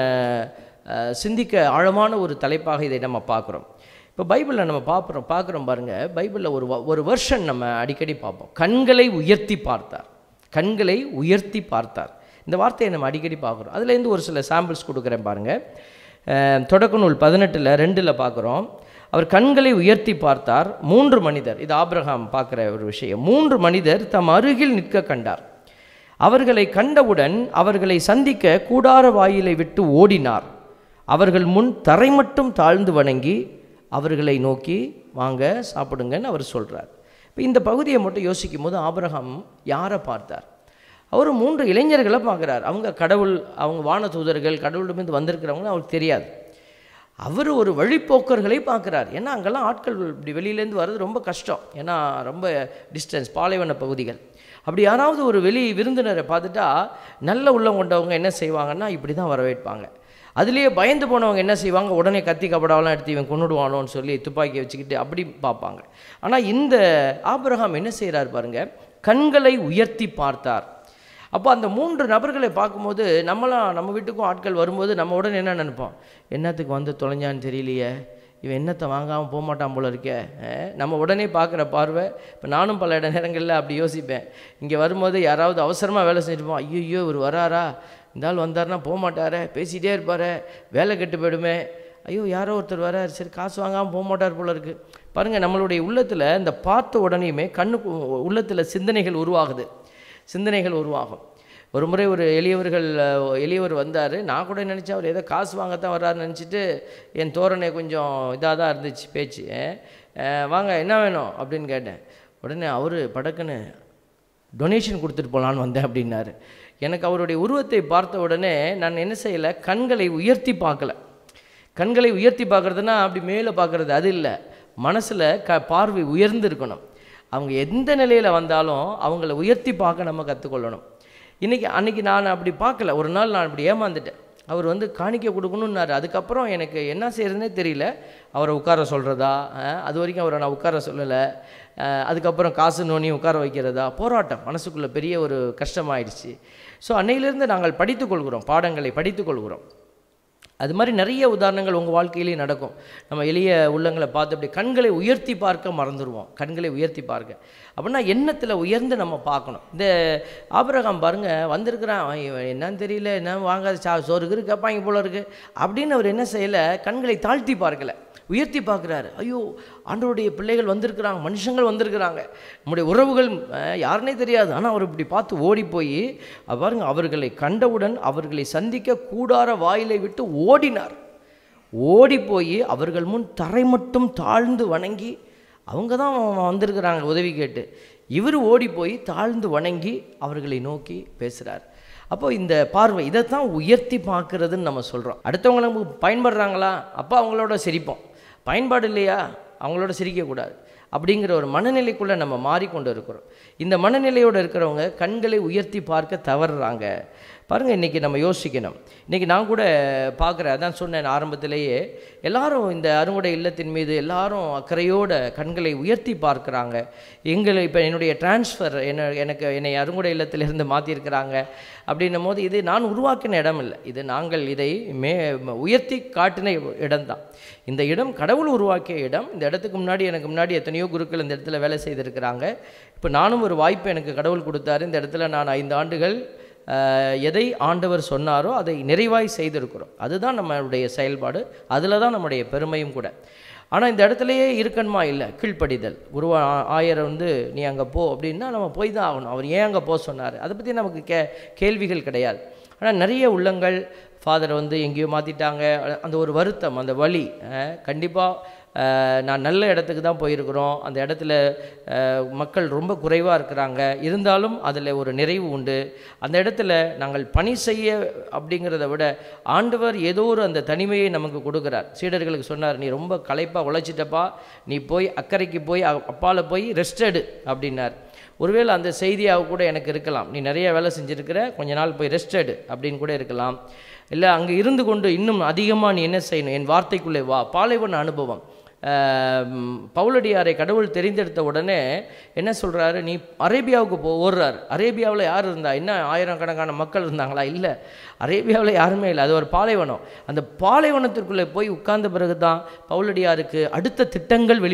சிந்திக்க ஆழமான ஒரு தலைப்பாக இதை நம்ம பார்க்குறோம். இப்போ பைபிளில் நம்ம பார்க்குறோம் பாருங்கள், பைபிளில் ஒரு வெர்ஷன் நம்ம அடிக்கடி பார்ப்போம். கண்களை உயர்த்தி பார்த்தார், கண்களை உயர்த்தி பார்த்தார். இந்த வார்த்தையை நம்ம அடிக்கடி பார்க்குறோம். அதுலேருந்து ஒரு சில சாம்பிள்ஸ் கொடுக்குறேன் பாருங்கள். தொடக்க நூல் 18:2 பார்க்குறோம். அவர் கண்களை உயர்த்தி பார்த்தார், 3 மனிதர், இது ஆபிரகாம் பார்க்குற ஒரு விஷயம், 3 மனிதர் தம் அருகில் நிற்க கண்டார். அவர்களை கண்டவுடன் அவர்களை சந்திக்க கூடார வாயிலை விட்டு ஓடினார். அவர்கள் முன் தரை மட்டும் தாழ்ந்து வணங்கி அவர்களை நோக்கி வாங்க சாப்பிடுங்கன்னு அவர் சொல்கிறார். இப்போ இந்த பகுதியை மட்டும் யோசிக்கும் போது ஆபிரகாம் யாரை பார்த்தார்? அவர் 3 இளைஞர்களை பார்க்குறார். அவங்க வான தூதர்கள், கடவுளிடமிருந்து வந்திருக்கிறவங்க அவருக்கு தெரியாது. அவர் ஒரு வழிப்போக்கர்களை பார்க்குறார். ஏன்னா அங்கெல்லாம் ஆட்கள் இப்படி வெளியிலேருந்து வர்றது ரொம்ப கஷ்டம். ஏன்னா ரொம்ப டிஸ்டன்ஸ், பாலைவன பகுதிகள். அப்படி யாராவது ஒரு வெளி விருந்தினரை பார்த்துட்டா நல்ல உள்ளம் கொண்டவங்க என்ன செய்வாங்கன்னா இப்படி தான் வரவேற்பாங்க. அதுலேயே பயந்து போனவங்க என்ன செய்வாங்க, உடனே கத்தி கபடாவெல்லாம் எடுத்து இவன் கொண்டுடுவானோன்னு சொல்லி துப்பாக்கி வச்சுக்கிட்டு அப்படி பார்ப்பாங்க. ஆனால் இந்த ஆபிரகாம் என்ன செய்கிறார் பாருங்கள், கண்களை உயர்த்தி பார்த்தார். அப்போ அந்த 3 நபர்களை பார்க்கும்போது நம்ம வீட்டுக்கும் ஆட்கள் வரும்போது நம்ம உடனே என்ன நினைப்போம், என்னத்துக்கு வந்து தொலைஞ்சான்னு தெரியலையே, இவன் என்னத்தை வாங்காமல் போக மாட்டான் போல இருக்கே. நம்ம உடனே பார்க்குற பார்வை. இப்போ நானும் பல நேரங்களில் அப்படி யோசிப்பேன். இங்கே வரும்போது யாராவது அவசரமாக வேலை செஞ்சுப்போம், ஐயோ இவர் வராரா, இந்த ஆள் வந்தார்னா போக மாட்டாரே, பேசிகிட்டே இருப்பார், வேலை கெட்டு போயிடுமே, ஐயோ யாரோ ஒருத்தர் வரார், சரி காசு வாங்காமல் போக மாட்டார் போல இருக்குது. பாருங்கள், நம்மளுடைய உள்ளத்தில் இந்த பார்த்த உடனேயுமே கண்ணுக்கு உள்ளத்தில் சிந்தனைகள் உருவாகும். ஒரு முறை ஒரு எளியவர் வந்தார். நான் கூட நினச்சேன் அவர் ஏதோ காசு வாங்கத்தான் வர்றாருன்னு நினச்சிட்டு என் தோரணை கொஞ்சம் இதாக தான் இருந்துச்சு பேச்சு. வாங்க என்ன வேணும் அப்படின்னு கேட்டேன். உடனே அவர் படக்குன்னு டொனேஷன் கொடுத்துட்டு போகலான்னு வந்தேன் அப்படின்னாரு. எனக்கு அவருடைய உருவத்தை பார்த்த உடனே நான் என்ன செய்யலை, கண்களை உயர்த்தி பார்க்கல. கண்களை உயர்த்தி பார்க்குறதுனா அப்படி மேலே பார்க்குறது அது இல்லை, மனசில் பார்வை உயர்ந்து இருக்கணும். அவங்க எந்த நிலையில் வந்தாலும் அவங்கள உயர்த்தி பார்க்க நம்ம கற்றுக்கொள்ளணும். அன்றைக்கி நான் அப்படி பார்க்கல. ஒரு நாள் நான் அப்படி ஏமாந்துட்டேன். அவர் வந்து காணிக்கை கொடுக்கணுன்னாரு. அதுக்கப்புறம் எனக்கு என்ன செய்கிறதுனே தெரியல. அவரை உட்கார சொல்கிறதா, அது வரைக்கும் அவரை நான் உட்கார சொல்லலை. அதுக்கப்புறம் காசு நோனி உட்கார வைக்கிறதா, போராட்டம் மனசுக்குள்ளே பெரிய ஒரு கஷ்டமாயிடுச்சு. ஸோ அன்னையிலேருந்து நாங்கள் படித்துக்கொள்கிறோம், பாடங்களை படித்துக்கொள்கிறோம். அது மாதிரி நிறைய உதாரணங்கள் உங்கள் வாழ்க்கையிலேயே நடக்கும். நம்ம எளிய உள்ளங்களை பார்த்து அப்படி கண்களை உயர்த்தி பார்க்க மறந்துடுவோம். கண்களை உயர்த்தி பார்க்க அப்படின்னா எண்ணத்தில் உயர்ந்து நம்ம பார்க்கணும். இந்த ஆபிரகாம் பாருங்கள், வந்திருக்கிறான், என்னன்னு தெரியல, என்ன வாங்காத சோறுக்கு கேட்பாங்க போல இருக்குது அப்படின்னு அவர் என்ன செய்யலை, கண்களை தாழ்த்தி பார்க்கலை, உயர்த்தி பார்க்குறாரு. ஐயோ ஆண்டவருடைய பிள்ளைகள் வந்திருக்கிறாங்க, மனுஷங்கள் வந்திருக்கிறாங்க, நம்முடைய உறவுகள் யாருன்னே தெரியாது. ஆனால் அவர் இப்படி பார்த்து ஓடி போய் பாருங்க, அவர்களை கண்டவுடன் அவர்களை சந்திக்க கூடார வாயிலை விட்டு ஓடினார். ஓடி போய் அவர்கள் முன் தரை மட்டும் தாழ்ந்து வணங்கி, அவங்க தான் வந்திருக்கிறாங்க உதவி கேட்டு, இவர் ஓடி போய் தாழ்ந்து வணங்கி அவர்களை நோக்கி பேசுகிறார். அப்போ இந்த பார்வை, இதைத்தான் உயர்த்தி பார்க்குறதுன்னு நம்ம சொல்கிறோம். அடுத்தவங்க நமக்கு பயன்படுறாங்களா, அப்போ அவங்களோட சிரிப்போம். பயன்பாடு இல்லையா, அவங்களோட சிரிக்கக்கூடாது அப்படிங்கிற ஒரு மனநிலைக்குள்ளே நம்ம மாறிக்கொண்டு இருக்கிறோம். இந்த மனநிலையோடு இருக்கிறவங்க கண்களை உயர்த்தி பார்க்க தவறுறாங்க. பாருங்கள், இன்றைக்கி நம்ம யோசிக்கணும். இன்றைக்கி நான் கூட பார்க்குறேன், அதான் சொன்னேன் ஆரம்பத்திலேயே, எல்லாரும் இந்த அறுங்குடை இல்லத்தின் மீது எல்லாரும் அக்கறையோடு கண்களை உயர்த்தி பார்க்குறாங்க. இப்போ என்னுடைய டிரான்ஸ்ஃபர் என்னை அறுங்குடை இல்லத்திலிருந்து மாற்றிருக்கிறாங்க அப்படின்னும் போது இது நான் உருவாக்கின இடம் இல்லை, இது நாங்கள் இதை உயர்த்தி காட்டின இடம்தான். இந்த இடம் கடவுள் உருவாக்கிய இடம். இந்த இடத்துக்கு எனக்கு முன்னாடி எத்தனையோ குருக்கள் இந்த இடத்துல வேலை செய்திருக்கிறாங்க. இப்போ நானும் ஒரு வாய்ப்பு எனக்கு கடவுள் கொடுத்தாரு. இந்த இடத்துல நான் 5 ஆண்டுகள் எதை ஆண்டவர் சொன்னாரோ அதை நிறைவாய் செய்திருக்கிறோம். அதுதான் நம்மளுடைய செயல்பாடு, அதில் தான் நம்முடைய பெருமையும் கூட. ஆனால் இந்த இடத்துலையே இருக்கணுமா, இல்லை, கீழ்ப்படிதல். ஆயரை வந்து நீ அங்கே போ அப்படின்னா நம்ம போய் தான் ஆகணும். அவர் ஏன் அங்கே போக சொன்னார், அதை பற்றி நமக்கு கேள்விகள் கிடையாது. ஆனால் நிறைய உள்ளங்கள் ஃபாதரை வந்து எங்கேயோ மாற்றிட்டாங்க, அந்த ஒரு வருத்தம், அந்த வலி. கண்டிப்பாக நான் நல்ல இடத்துக்கு தான் போயிருக்கிறோம், அந்த இடத்துல மக்கள் ரொம்ப குறைவாக இருக்கிறாங்க, இருந்தாலும் அதில் ஒரு நிறைவு உண்டு. அந்த இடத்துல நாங்கள் பணி செய்ய அப்படிங்கிறத விட ஆண்டவர் ஏதோ ஒரு அந்த தனிமையை நமக்கு கொடுக்குறார். சீடர்களுக்கு சொன்னார், நீ ரொம்ப களைப்பாக உழைச்சிட்டப்பா, நீ போய் அக்கறைக்கு போய் அப்பால போய் ரெஸ்ட் எடு அப்படின்னார். ஒருவேளை அந்த செய்தியாக கூட எனக்கு இருக்கலாம், நீ நிறைய வேலை செஞ்சுருக்கிற, கொஞ்ச நாள் போய் ரெஸ்ட் எடு அப்படின்னு கூட இருக்கலாம். இல்லை, அங்கே இருந்து கொண்டு இன்னும் அதிகமாக நீ என்ன செய்யணும், என் வார்த்தைக்குள்ளே வா. பாலைவன அனுபவம். பவுலடியாரை கடவுள் தெரிந்தெடுத்த உடனே என்ன சொல்கிறாரு, நீ அரேபியாவுக்கு ஓடுறாரு. அரேபியாவில் யார் இருந்தா, என்ன ஆயிரக்கணக்கான மக்கள் இருந்தாங்களா? இல்லை, அரேபியாவில் யாருமே இல்லை, அது ஒரு பாலைவனம். அந்த பாலைவனத்திற்குள்ளே போய் உட்கார்ந்த பிறகு தான் பவுலடியாருக்கு அடுத்த திட்டங்கள்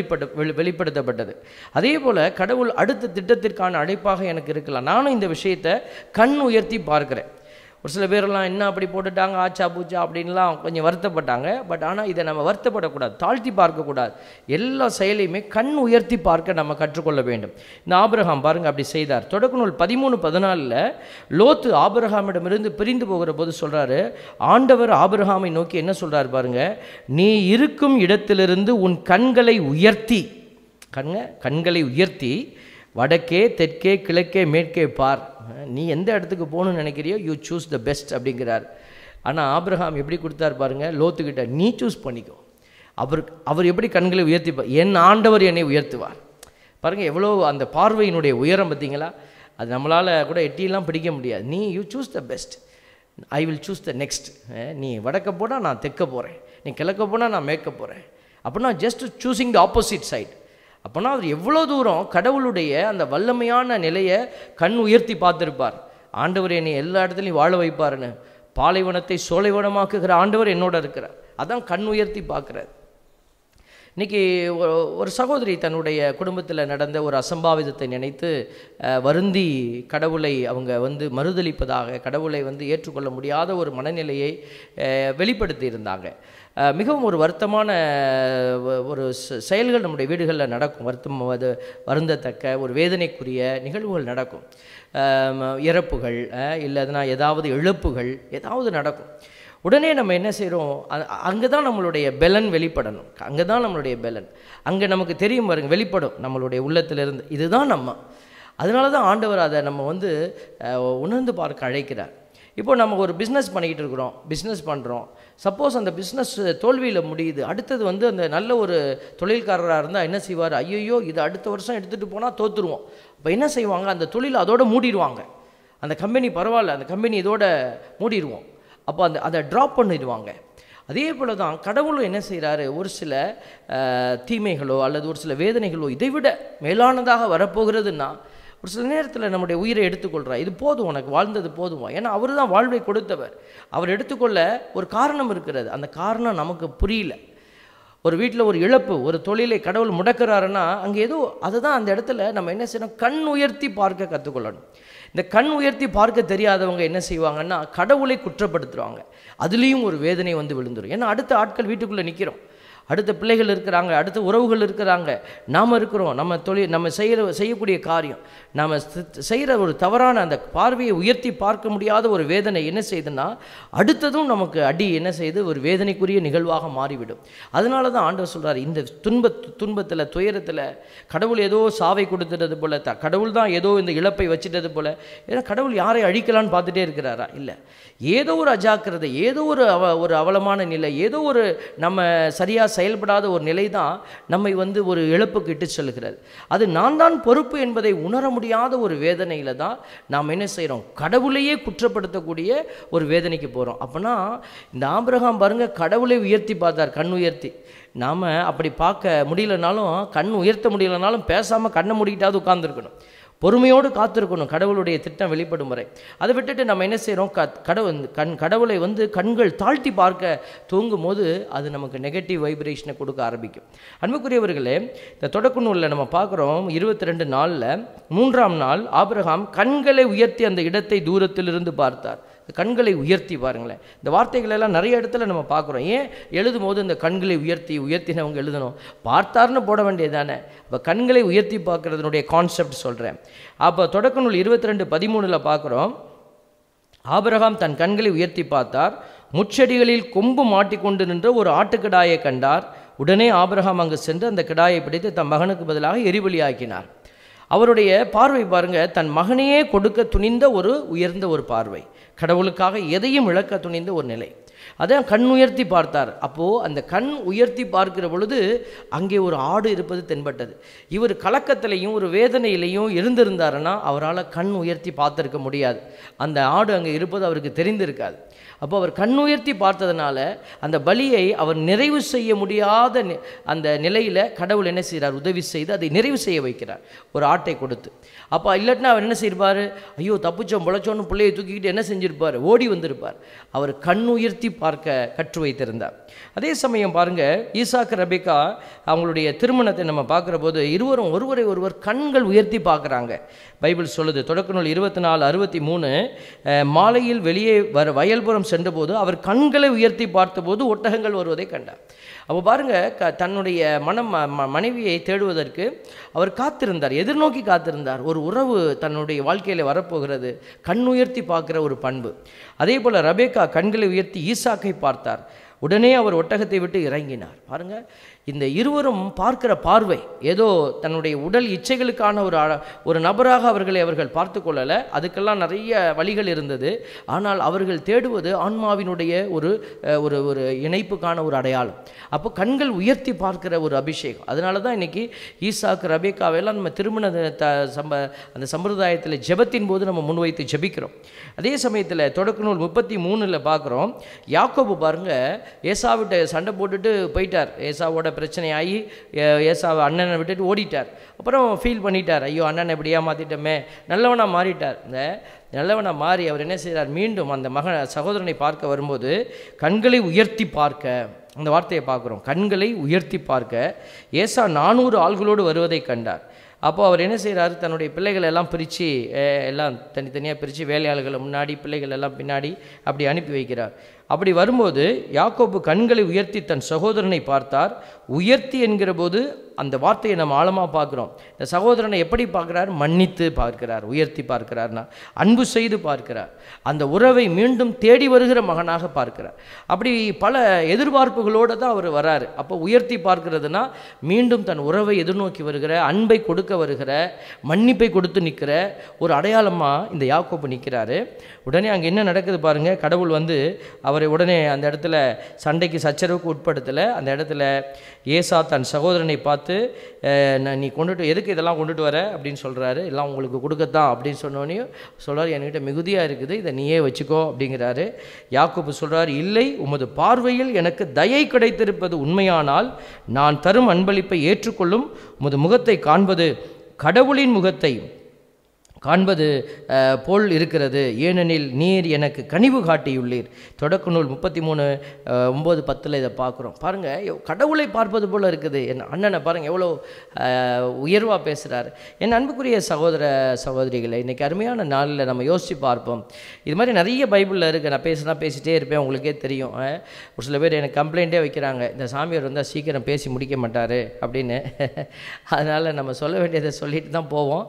வெளிப்படுத்தப்பட்டது. அதே போல் கடவுள் அடுத்த திட்டத்திற்கான அழைப்பாக எனக்கு இருக்கலாம். நானும் இந்த விஷயத்தை கண் உயர்த்தி பார்க்குறேன். ஒரு சில பேரெல்லாம் என்ன அப்படி போட்டுட்டாங்க, ஆச்சா பூச்சா அப்படின்லாம் கொஞ்சம் வருத்தப்பட்டாங்க. பட் ஆனால் இதை நம்ம வருத்தப்படக்கூடாது, தாழ்த்தி பார்க்கக்கூடாது. எல்லா செயலையுமே கண் உயர்த்தி பார்க்க நம்ம கற்றுக்கொள்ள வேண்டும். இந்த ஆபிரகாம் பாருங்கள் அப்படி செய்தார். தொடக்க நூல் 13:14 லோத்து ஆபிரகாமிடமிருந்து பிரிந்து போகிற போது சொல்கிறாரு, ஆண்டவர் ஆபிரகாமை நோக்கி என்ன சொல்கிறார் பாருங்கள், நீ இருக்கும் இடத்திலிருந்து உன் கண்களை உயர்த்தி, கண்களை உயர்த்தி வடக்கே தெற்கே கிழக்கே மேற்கே பார். நீ எந்த இடத்துக்கு போகணும்னு நினைக்கிறியோ யூ சூஸ் த பெஸ்ட் அப்படிங்கிறார். ஆனால் ஆபிரகாம் எப்படி கொடுத்தார் பாருங்கள், லோத்துக்கிட்ட நீ சூஸ் பண்ணிக்கோ. அவர் எப்படி கண்களை உயர்த்திப்பார், என் ஆண்டவர் என்னை உயர்த்துவார். பாருங்கள் எவ்வளோ அந்த பார்வையினுடைய உயரம் பார்த்தீங்களா? அது நம்மளால் கூட எட்டியெல்லாம் பிடிக்க முடியாது. நீ you choose the best, I will choose the next. நீ வடக்க போனால் நான் தெற்க போகிறேன், நீ கிழக்க போனால் நான் மேற்க போகிறேன். அப்படின்னா just choosing the opposite side. அப்போனா அவர் எவ்வளோ தூரம் கடவுளுடைய அந்த வல்லமையான நிலையை கண் உயர்த்தி பார்த்துருப்பார். ஆண்டவர் என்னை எல்லா இடத்துலையும் வாழ வைப்பாருன்னு. பாலைவனத்தை சோலைவனமாக்குகிற ஆண்டவர் என்னோட இருக்கிறார். அதான் கண் உயர்த்தி பார்க்குறார். இன்றைக்கி ஒரு சகோதரி தன்னுடைய குடும்பத்தில் நடந்த ஒரு அசம்பாவிதத்தை நினைத்து வருந்தி கடவுளை அவங்க மறுதளிப்பதாக, கடவுளை ஏற்றுக்கொள்ள முடியாத ஒரு மனநிலையை வெளிப்படுத்தி இருந்தாங்க. மிகவும் ஒரு வருத்தமான ஒரு செயல்கள் நம்முடைய வீடுகளில் நடக்கும். வருந்தத்தக்க ஒரு வேதனைக்குரிய நிகழ்வுகள் நடக்கும். இறப்புகள் இல்லைன்னா ஏதாவது இழப்புகள் ஏதாவது நடக்கும். உடனே நம்ம என்ன செய்கிறோம், அங்கே தான் நம்மளுடைய பெலன் வெளிப்படணும். அங்கே தான் நம்மளுடைய பெலன். அங்கே நமக்கு தெரியும் பாருங்க, வெளிப்படும் நம்மளுடைய உள்ளத்திலிருந்து, இதுதான் நம்ம. அதனால தான் ஆண்டவர் அதை நம்ம உணர்ந்து பார்க்க அழைக்கிறார். இப்போ நம்ம ஒரு பிஸ்னஸ் பண்ணிக்கிட்டு இருக்கிறோம், பிஸ்னஸ் பண்ணுறோம். சப்போஸ் அந்த பிஸ்னஸ் தோல்வியில் முடியுது. அடுத்தது அந்த நல்ல ஒரு தொழில்காரராக இருந்தால் என்ன செய்வார், ஐயோ இது அடுத்த வருஷம் எடுத்துகிட்டு போனால் தோற்றுருவோம். அப்போ என்ன செய்வாங்க, அந்த தொழில் அதோடு மூடிடுவாங்க. அந்த கம்பெனி பரவாயில்ல, அந்த கம்பெனி இதோட மூடிடுவோம். அப்போ அதை ட்ராப் பண்ணிடுவாங்க. அதே போல் தான் கடவுளும் என்ன செய்கிறாரு, ஒரு சில தீமைகளோ அல்லது ஒரு சில வேதனைகளோ இதைவிட மேலானதாக வரப்போகிறதுன்னா ஒரு சில நேரத்தில் நம்முடைய உயிரை எடுத்துக்கொள்கிறார். இது போதும், உனக்கு வாழ்ந்தது போதுமா. ஏன்னா அவர் தான் வாழ்வை கொடுத்தவர். அவர் எடுத்துக்கொள்ள ஒரு காரணம் இருக்கிறது. அந்த காரணம் நமக்கு புரியல. ஒரு வீட்டில் ஒரு இழப்பு, ஒரு தொழிலை கடவுள் முடக்கிறாருன்னா அங்கே ஏதோ அதுதான் அந்த இடத்துல நம்ம என்ன செய்யணும், கண் உயர்த்தி பார்க்க கற்றுக்கொள்ளணும். இந்த கண் உயர்த்தி பார்க்க தெரியாதவங்க என்ன செய்வாங்கன்னா கடவுளை குற்றப்படுத்துவாங்க. அதுலேயும் ஒரு வேதனை விழுந்துடும். ஏன்னா அடுத்த ஆட்கள் வீட்டுக்குள்ளே நிற்கிறோம், அடுத்த பிள்ளைகள் இருக்கிறாங்க, அடுத்த உறவுகள் இருக்கிறாங்க, நாம் இருக்கிறோம். நம்ம தொழில், நம்ம செய்யக்கூடிய காரியம், நாம் செய்கிற ஒரு தவறான அந்த பார்வையை உயர்த்தி பார்க்க முடியாத ஒரு வேதனை என்ன செய்யுதுன்னா அடுத்ததும் நமக்கு அடி என்ன செய்யுது, ஒரு வேதனைக்குரிய நிகழ்வாக மாறிவிடும். அதனால தான் ஆண்டவர் சொல்கிறார், இந்த துன்பத்தில் துயரத்தில் கடவுள் ஏதோ சாவை கொடுத்துட்டது போல, கடவுள் தான் ஏதோ இந்த இழப்பை வச்சுட்டது போல. ஏன்னா கடவுள் யாரை அழிக்கலான்னு பார்த்துட்டே இருக்கிறாரா? இல்லை, ஏதோ ஒரு அஜாக்கிரதை, ஏதோ ஒரு அவலமான நிலை, ஏதோ ஒரு நம்ம சரியாக செயல்படாத ஒரு நிலை தான் நம்மை ஒரு இழப்புக்கு இட்டு செல்கிறது. அது நான் தான் பொறுப்பு என்பதை உணர முடியாத ஒரு வேதனையில் தான் நாம் என்ன செய்கிறோம், கடவுளையே குற்றப்படுத்தக்கூடிய ஒரு வேதனைக்கு போகிறோம். அப்போனா இந்த ஆபிரகாம் பாருங்க, கடவுளை உயர்த்தி பார்த்தார், கண் உயர்த்தி. நாம் அப்படி பார்க்க முடியலனாலும், கண் உயர்த்த முடியலனாலும் பேசாமல் கண்ணை மூடிக்கிட்டாவது உட்கார்ந்துருக்கணும், பொறுமையோடு காத்திருக்கணும் கடவுளுடைய திட்டம் வெளிப்படும் வரை. அதை விட்டுட்டு நம்ம என்ன செய்கிறோம், கடவுளை கண்கள் தாழ்த்தி பார்க்க தூங்கும் போது அது நமக்கு நெகட்டிவ் வைப்ரேஷனை கொடுக்க ஆரம்பிக்கும். அன்புக்குரியவர்களே, இந்த தொடக்க நூலில் நம்ம பார்க்குறோம் 22 நாளில் 3ஆம் நாள் ஆபிரகாம் கண்களை உயர்த்தி அந்த இடத்தை தூரத்திலிருந்து பார்த்தார். கண்களை உயர்த்தி பாருங்களேன். இந்த வார்த்தைகள் எல்லாம் நிறைய இடத்துல நம்ம பார்க்குறோம். ஏன் எழுதும் போது இந்த கண்களை உயர்த்தினவங்க எழுதணும், பார்த்தார்னு போட வேண்டியதானே. இப்போ கண்களை உயர்த்தி பார்க்குறதுனுடைய கான்செப்ட் சொல்கிறேன். அப்போ தொடக்க நூல் 22:13 பார்க்குறோம், ஆபிரகாம் தன் கண்களை உயர்த்தி பார்த்தார், முச்செடிகளில் கொம்பு மாட்டிக்கொண்டு நின்ற ஒரு ஆட்டுக்கிடாயை கண்டார். உடனே ஆபிரகாம் அங்கு சென்று அந்த கிடாயை பிடித்து தன் மகனுக்கு பதிலாக எரிபலியாக்கினார். அவருடைய பார்வை பாருங்க, தன் மகனையே கொடுக்க துணிந்த ஒரு உயர்ந்த ஒரு பார்வை, கடவுளுக்காக எதையும் இழக்க துணிந்த ஒரு நிலை. அதான் கண் உயர்த்தி பார்த்தார். அப்போது அந்த கண் உயர்த்தி பார்க்கிற பொழுது அங்கே ஒரு ஆடு இருப்பது தென்பட்டது. இவர் கலக்கத்திலையும் ஒரு வேதனையிலையும் இருந்திருந்தாருன்னா அவரால் கண் உயர்த்தி பார்த்துருக்க முடியாது. அந்த ஆடு அங்கே இருப்பது அவருக்கு தெரிந்திருக்காது. அப்போ அவர் கண் உயர்த்தி பார்த்ததுனால அந்த பலியை அவர் நிறைவு செய்ய முடியாத அந்த நிலையில் கடவுள் என்ன செய்கிறார், உதவி செய்து அதை நிறைவு செய்ய வைக்கிறார் ஒரு ஆட்டை கொடுத்து. அப்போ இல்லாட்டினா அவர் என்ன செய்யிருப்பார், ஐயோ தப்புச்சோம் பொழைச்சோன்னு பிள்ளையை தூக்கிக்கிட்டு என்ன செஞ்சிருப்பார், ஓடி வந்திருப்பார். அவர் கண் உயர்த்தி பார்க்க கற்று வைத்திருந்தார். அதே சமயம் பாருங்கள், ஈசாக்கு ரெபெக்கா அவங்களுடைய திருமணத்தை நம்ம பார்க்குற போது இருவரும் ஒருவரை ஒருவர் கண்கள் உயர்த்தி பார்க்குறாங்க. பைபிள் சொல்லுது, தொடக்க நூல் 24:63, மாலையில் வெளியே வயல்புறம் சென்றபோது அவர் கண்களை உயர்த்தி பார்த்தபோது ஒட்டகங்கள் வருவதை கண்டார். அப்போ பாருங்கள், தன்னுடைய மனைவியை தேடுவதற்கு அவர் காத்திருந்தார், எதிர்நோக்கி காத்திருந்தார். ஒரு உறவு தன்னுடைய வாழ்க்கையில் வரப்போகிறது, கண் உயர்த்தி பார்க்குற ஒரு பண்பு. அதே போல் ரெபெக்கா கண்களை உயர்த்தி ஈசாக்கை பார்த்தார். உடனே அவர் ஒட்டகத்தை விட்டு இறங்கினார். பாருங்கள், இந்த இருவரும் பார்க்கிற பார்வை ஏதோ தன்னுடைய உடல் இச்சைகளுக்கான ஒரு நபராக அவர்கள் பார்த்து கொள்ளலை. அதுக்கெல்லாம் நிறைய வழிகள் இருந்தது. ஆனால் அவர்கள் தேடுவது ஆன்மாவினுடைய ஒரு ஒரு இணைப்புக்கான ஒரு அடையாளம். அப்போ கண்கள் உயர்த்தி பார்க்கிற ஒரு அபிஷேகம். அதனால தான் இன்றைக்கி ஈசாக்கு ரெபெக்காவெல்லாம் நம்ம திருமண அந்த சம்பிரதாயத்தில் ஜெபத்தின் போது நம்ம முன்வைத்து ஜெபிக்கிறோம். அதே சமயத்தில் தொடக்க நூல் 33 பார்க்குறோம், யாக்கோபு பாருங்கள் ஏசாவிட்ட சண்டை போட்டுட்டு போயிட்டார். ஏசாவோட பிரச்சனை ஆகி ஏசாவை அண்ணனை விட்டுட்டு ஓடிட்டார். அப்புறம் ஃபீல் பண்ணிட்டார், ஐயோ அண்ணனை இப்படி ஏமாற்றிட்டோமே. நல்லவனாக மாறிட்டார். இந்த நல்லவனாக மாறி அவர் என்ன செய்கிறார், மீண்டும் அந்த சகோதரனை பார்க்க வரும்போது கண்களை உயர்த்தி பார்க்க, அந்த வார்த்தையை பார்க்குறோம், கண்களை உயர்த்தி பார்க்க ஏசா 400 ஆள்களோடு வருவதை கண்டார். அப்போது அவர் என்ன செய்கிறார், தன்னுடைய பிள்ளைகள் எல்லாம் பிரித்து, எல்லாம் தனித்தனியாக பிரித்து, வேலையாளர்களை முன்னாடி பிள்ளைகள் எல்லாம் பின்னாடி அப்படி அனுப்பி வைக்கிறார். அப்படி வரும்போது யாக்கோபு கண்களை உயர்த்தி தன் சகோதரனை பார்த்தார். உயர்த்தி என்கிற போது அந்த வார்த்தையை நம்ம ஆழமாக பார்க்குறோம். இந்த சகோதரனை எப்படி பார்க்குறார், மன்னித்து பார்க்கிறார். உயர்த்தி பார்க்கிறார்னா அன்பு செய்து பார்க்கிறார். அந்த உறவை மீண்டும் தேடி வருகிற மகனாக பார்க்கிறார். அப்படி பல எதிர்பார்ப்புகளோடு தான் அவர் வராரு. அப்போ உயர்த்தி பார்க்கிறதுனா மீண்டும் தன் உறவை எதிர்நோக்கி வருகிற, அன்பை கொடுக்க வருகிற, மன்னிப்பை கொடுத்து நிற்கிற ஒரு அடையாளமாக இந்த யாக்கோபு நிற்கிறாரு. உடனே அங்கே என்ன நடக்குது பாருங்கள். கடவுள் வந்து அவரை உடனே அந்த இடத்துல சண்டைக்கு சச்சரவுக்கு உட்படுத்தலை. அந்த இடத்துல ஏசா தன் சகோதரனை பார்த்து, நீ கொண்டுட்டு எதுக்கு இதெல்லாம் கொண்டுட்டு வர அப்படின்னு சொல்கிறாரு. எல்லாம் உங்களுக்கு கொடுக்கத்தான் அப்படின்னு சொன்னோன்னே சொல்கிறார், என்கிட்ட மிகுதியாக இருக்குது, இதை நீயே வச்சுக்கோ அப்படிங்கிறாரு. யாக்கோபு சொல்கிறார், இல்லை, உமது பார்வையில் எனக்கு தயை கிடைத்திருப்பது உண்மையானால் நான் தரும் அன்பளிப்பை ஏற்றுக்கொள்ளும். உமது முகத்தை காண்பது கடவுளின் முகத்தை காண்பது போல் இருக்கிறது, ஏனெனில் நீர் எனக்கு கனிவு காட்டியுள்ளீர். தொடக்க நூல் 33:9-10 இதை பார்க்குறோம். பாருங்கள், கடவுளை பார்ப்பது போல் இருக்குது. என் அண்ணனை பாருங்கள் எவ்வளோ உயர்வாக பேசுகிறார். என் அன்புக்குரிய சகோதர சகோதரிகளை, இன்றைக்கி அருமையான நாளில் நம்ம யோசித்து பார்ப்போம். இது மாதிரி நிறைய பைபிளில் இருக்குது. நான் பேசிகிட்டே இருப்பேன், உங்களுக்கே தெரியும். ஒரு சில பேர் எனக்கு கம்ப்ளைண்ட்டே வைக்கிறாங்க, இந்த சாமியார் வந்தால் சீக்கிரம் பேசி முடிக்க மாட்டார் அப்படின்னு. அதனால் நம்ம சொல்ல வேண்டியதை சொல்லிட்டு தான் போவோம்.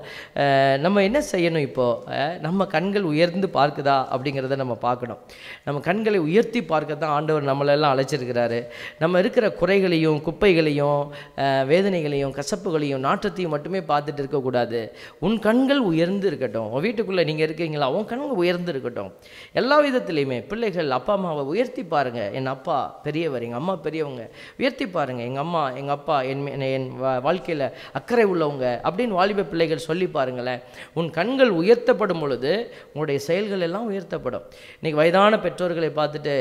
நம்ம என்ன செய்யணும், இப்போது நம்ம கண்கள் உயர்ந்து பார்க்குதா அப்படிங்கிறத நம்ம பார்க்கணும். நம்ம கண்களை உயர்த்தி பார்க்க தான் ஆண்டவர் நம்மளெல்லாம் அழைச்சிருக்கிறாரு. நம்ம இருக்கிற குறைகளையும் குப்பைகளையும் வேதனைகளையும் கசப்புகளையும் நாற்றத்தையும் மட்டுமே பார்த்துட்டு இருக்கக்கூடாது. உன் கண்கள் உயர்ந்து இருக்கட்டும். உன் வீட்டுக்குள்ளே நீங்கள் இருக்கீங்களா, உன் கண்கள் உயர்ந்து இருக்கட்டும். எல்லா விதத்துலேயுமே பிள்ளைகள் அப்பா அம்மாவை உயர்த்தி பாருங்கள். என் அப்பா பெரியவர், எங்கள் அம்மா பெரியவங்க, உயர்த்தி பாருங்கள். எங்கள் அம்மா எங்கள் அப்பா என் வாழ்க்கையில் அக்கறை உள்ளவங்க அப்படின்னு வாலிப பிள்ளைகள் சொல்லி பாருங்களேன். உன் கண்கள் உயர்த்தப்படும் பொழுது உங்களுடைய செயல்கள் எல்லாம் உயர்த்தப்படும். இன்றைக்கி வயதான பெற்றோர்களை பார்த்துட்டு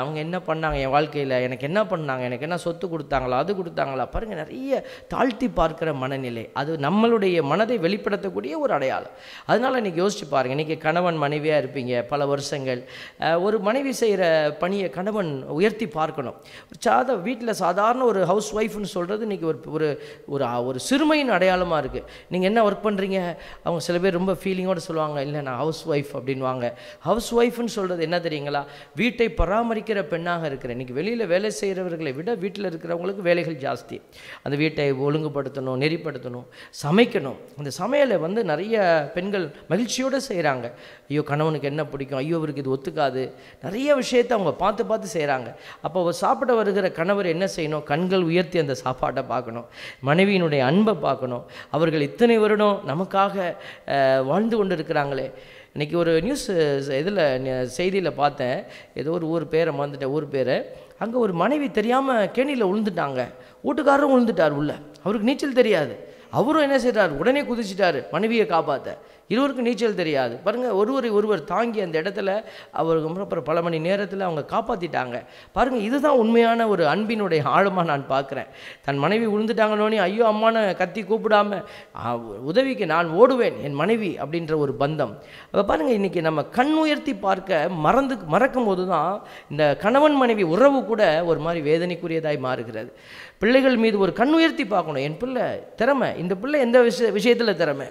அவங்க என்ன பண்ணாங்க என் வாழ்க்கையில், எனக்கு என்ன பண்ணாங்க, எனக்கு என்ன சொத்து கொடுத்தாங்களா, அது கொடுத்தாங்களா, பாருங்கள், நிறைய தாழ்த்தி பார்க்குற மனநிலை. அது நம்மளுடைய மனதை வெளிப்படுத்தக்கூடிய ஒரு அடையாளம். அதனால் இன்றைக்கி யோசிச்சு பாருங்கள். இன்றைக்கி கணவன் மனைவியாக இருப்பீங்க பல வருஷங்கள். ஒரு மனைவி செய்கிற பணியை கணவன் உயர்த்தி பார்க்கணும். வீட்டில் சாதாரண ஒரு ஹவுஸ் ஒய்ஃப்னு சொல்கிறது இன்றைக்கி ஒரு சிறுமையின் அடையாளமாக இருக்குது. நீங்கள் என்ன ஒர்க் பண்ணுறீங்க, அவங்க சில பேர் ரொம்ப ஃபீலிங்கோடு சொல்லுவாங்க, இல்லை நான் ஹவுஸ் ஒய்ஃப் அப்படின்வாங்க. ஹவுஸ் ஒய்ஃப்னு சொல்கிறது என்ன தெரியுங்களா, வீட்டை பராமரிக்கிற பெண்ணாக இருக்கிறேன். இன்றைக்கி வெளியில் வேலை செய்கிறவர்களை விட வீட்டில் இருக்கிறவங்களுக்கு வேலைகள் ஜாஸ்தி. அந்த வீட்டை ஒழுங்குபடுத்தணும், நெறிப்படுத்தணும், சமைக்கணும். அந்த சமையலை வந்து நிறைய பெண்கள் மகிழ்ச்சியோடு செய்கிறாங்க. ஐயோ கணவனுக்கு என்ன பிடிக்கும், ஐயோ அவருக்கு இது ஒத்துக்காது, நிறைய விஷயத்தை அவங்க பார்த்து செய்கிறாங்க. அப்போ சாப்பிட வருகிற கணவர் என்ன செய்யணும், கண்கள் உயர்த்தி அந்த சாப்பாட்டை பார்க்கணும், மனைவியினுடைய அன்பை பார்க்கணும். அவர்கள் இத்தனை வருடம் நமக்காக வாழ்ந்து கொண்டு இருக்கிறாங்களே. இன்றைக்கி ஒரு நியூஸ் செய்தியில் பார்த்தேன், ஏதோ ஒரு ஊர் பேரை மறந்துட்டேன், ஊர் பேரை. அங்கே ஒரு மனைவி தெரியாமல் கேணியில் விழுந்துட்டாங்க. வீட்டுக்காரரும் விழுந்துட்டார் உள்ள. அவருக்கு நீச்சல் தெரியாது. அவரும் என்ன செய்கிறார், உடனே குதிச்சிட்டார் மனைவியை காப்பாற்ற. இருவருக்கும் நீச்சல் தெரியாது. பாருங்கள், ஒருவர் தாங்கி அந்த இடத்துல அவருக்கு அப்புறம் பல மணி நேரத்தில் அவங்க காப்பாற்றிட்டாங்க. பாருங்கள், இதுதான் உண்மையான ஒரு அன்பினுடைய ஆழமாக நான் பார்க்குறேன். தன் மனைவி விழுந்துட்டாங்கன்னோடனே ஐயோ அம்மானை கத்தி கூப்பிடாமல் உதவிக்கு நான் ஓடுவேன் என் மனைவி அப்படின்ற ஒரு பந்தம். அப்போ பாருங்கள், இன்றைக்கி நம்ம கண் உயர்த்தி பார்க்க மறக்கும் போது தான் இந்த கணவன் மனைவி உறவு கூட ஒரு மாதிரி வேதனைக்குரியதாய் மாறுகிறது. பிள்ளைகள் மீது ஒரு கண் உயர்த்தி பார்க்கணும். என் பிள்ளை திறமை, இந்த பிள்ளை எந்த விஷயத்தில் திறமை,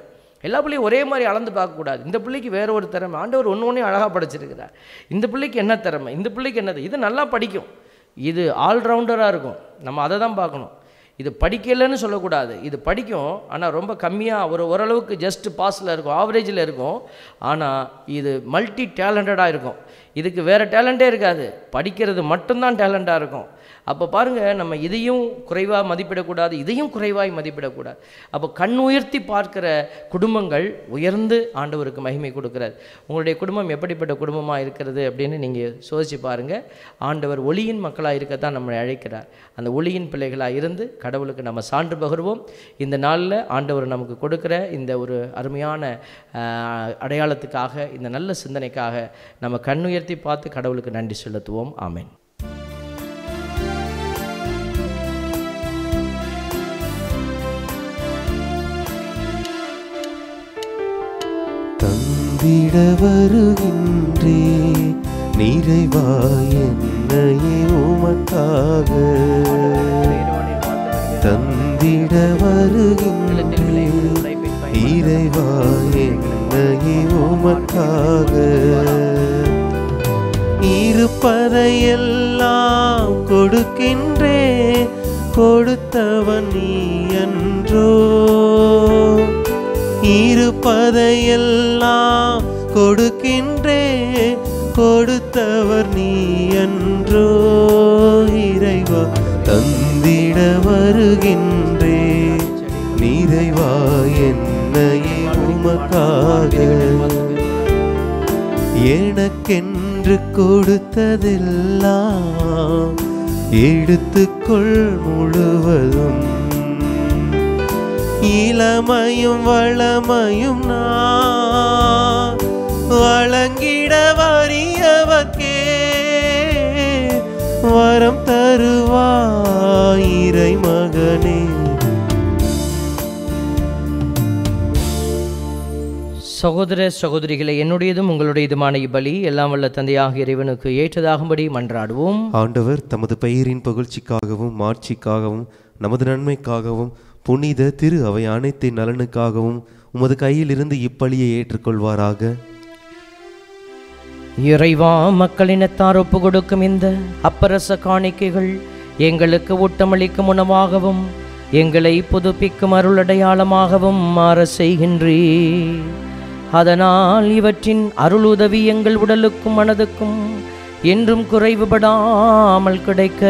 எல்லா பிள்ளையும் ஒரே மாதிரி அளந்து பார்க்கக்கூடாது. இந்த பிள்ளைக்கு வேற ஒரு திறமை, ஆண்டவர் ஒன்று அழகாக படைச்சிருக்கிறார். இந்த பிள்ளைக்கு என்ன திறமை, இந்த பிள்ளைக்கு என்னது, இது நல்லா படிக்கும், இது ஆல்ரவுண்டராக இருக்கும், நம்ம அதை தான் பார்க்கணும். இது படிக்கலைன்னு சொல்லக்கூடாது, இது படிக்கும், ஆனால் ரொம்ப கம்மியாக ஓரளவுக்கு ஜஸ்ட் பாஸில் இருக்கும், ஆவரேஜில் இருக்கும். ஆனால் இது மல்டி டேலண்டடாக இருக்கும். இதுக்கு வேறு டேலண்ட்டே இருக்காது, படிக்கிறது மட்டும்தான் டேலண்ட்டாக இருக்கும். அப்போ பாருங்கள், நம்ம இதையும் குறைவாக மதிப்பிடக்கூடாது, இதையும் குறைவாய் மதிப்பிடக்கூடாது. அப்போ கண் உயர்த்தி பார்க்கிற குடும்பங்கள் உயர்ந்து ஆண்டவருக்கு மகிமை கொடுக்கிறார். உங்களுடைய குடும்பம் எப்படிப்பட்ட குடும்பமாக இருக்கிறது அப்படின்னு நீங்கள் சோதிச்சு பாருங்கள். ஆண்டவர் ஒளியின் மக்களாக இருக்கத்தான் நம்மளை அழைக்கிறார். அந்த ஒளியின் பிள்ளைகளாக இருந்து கடவுளுக்கு நம்ம சான்று பகிர்வோம். இந்த நாளில் ஆண்டவர் நமக்கு கொடுக்குற இந்த ஒரு அருமையான அடையாளத்துக்காக, இந்த நல்ல சிந்தனைக்காக நம்ம கண் உயர்த்தி பார்த்து கடவுளுக்கு நன்றி செலுத்துவோம். ஆமென். தந்திட வருகின்றே நிறைவா என்னையே உமக்காக தந்திட வருகின்றே இறைவா என்னையே உமக்காக இருப்பதையெல்லாம் கொடுக்கின்றே கொடுத்தவன் நீ அன்றோ இருப்பதையெல்லாம் கொடுக்கின்றே கொடுத்தவர் நீ அன்றோ இறைவா தந்திட வருகின்றே நிறைவா என்னையே உமக்காக எனக்கென்று கொடுத்ததெல்லாம் எடுத்துக்கொள் முழுவதும் இளமையும் வளமையும் நான் வழங்கிட வறியவர்க்கே வரம் தருவாய் இறை மகனே. சகோதர சகோதரிகளை, என்னுடையதும் உங்களுடையதுமான இப்பலி எல்லாம் வல்ல தந்தையாக இறைவனுக்கு ஏற்றதாகும்படி மன்றாடுவோம். ஆண்டவர் தமது பெயரின் புகழ்ச்சிக்காகவும் மாட்சிக்காகவும் நமது நன்மைக்காகவும் புனித திரு அவை அனைத்தின் நலனுக்காகவும் உமது கையில் இருந்து இப்பலியை ஏற்றுக்கொள்வாராக. இறைவா, மக்களினத்தார் ஒப்பு கொடுக்கும் இந்த அப்பரச காணிக்கைகள் எங்களுக்கு ஊட்டமளிக்கும் உணவாகவும் எங்களை புதுப்பிக்கும் அருளடையாளமாகவும் மாற செய்கின்றீ. அதனால் இவற்றின் அருளுதவி எங்கள் உடலுக்கும் மனதுக்கும் என்றும் குறைவுபடாமல் கிடைக்க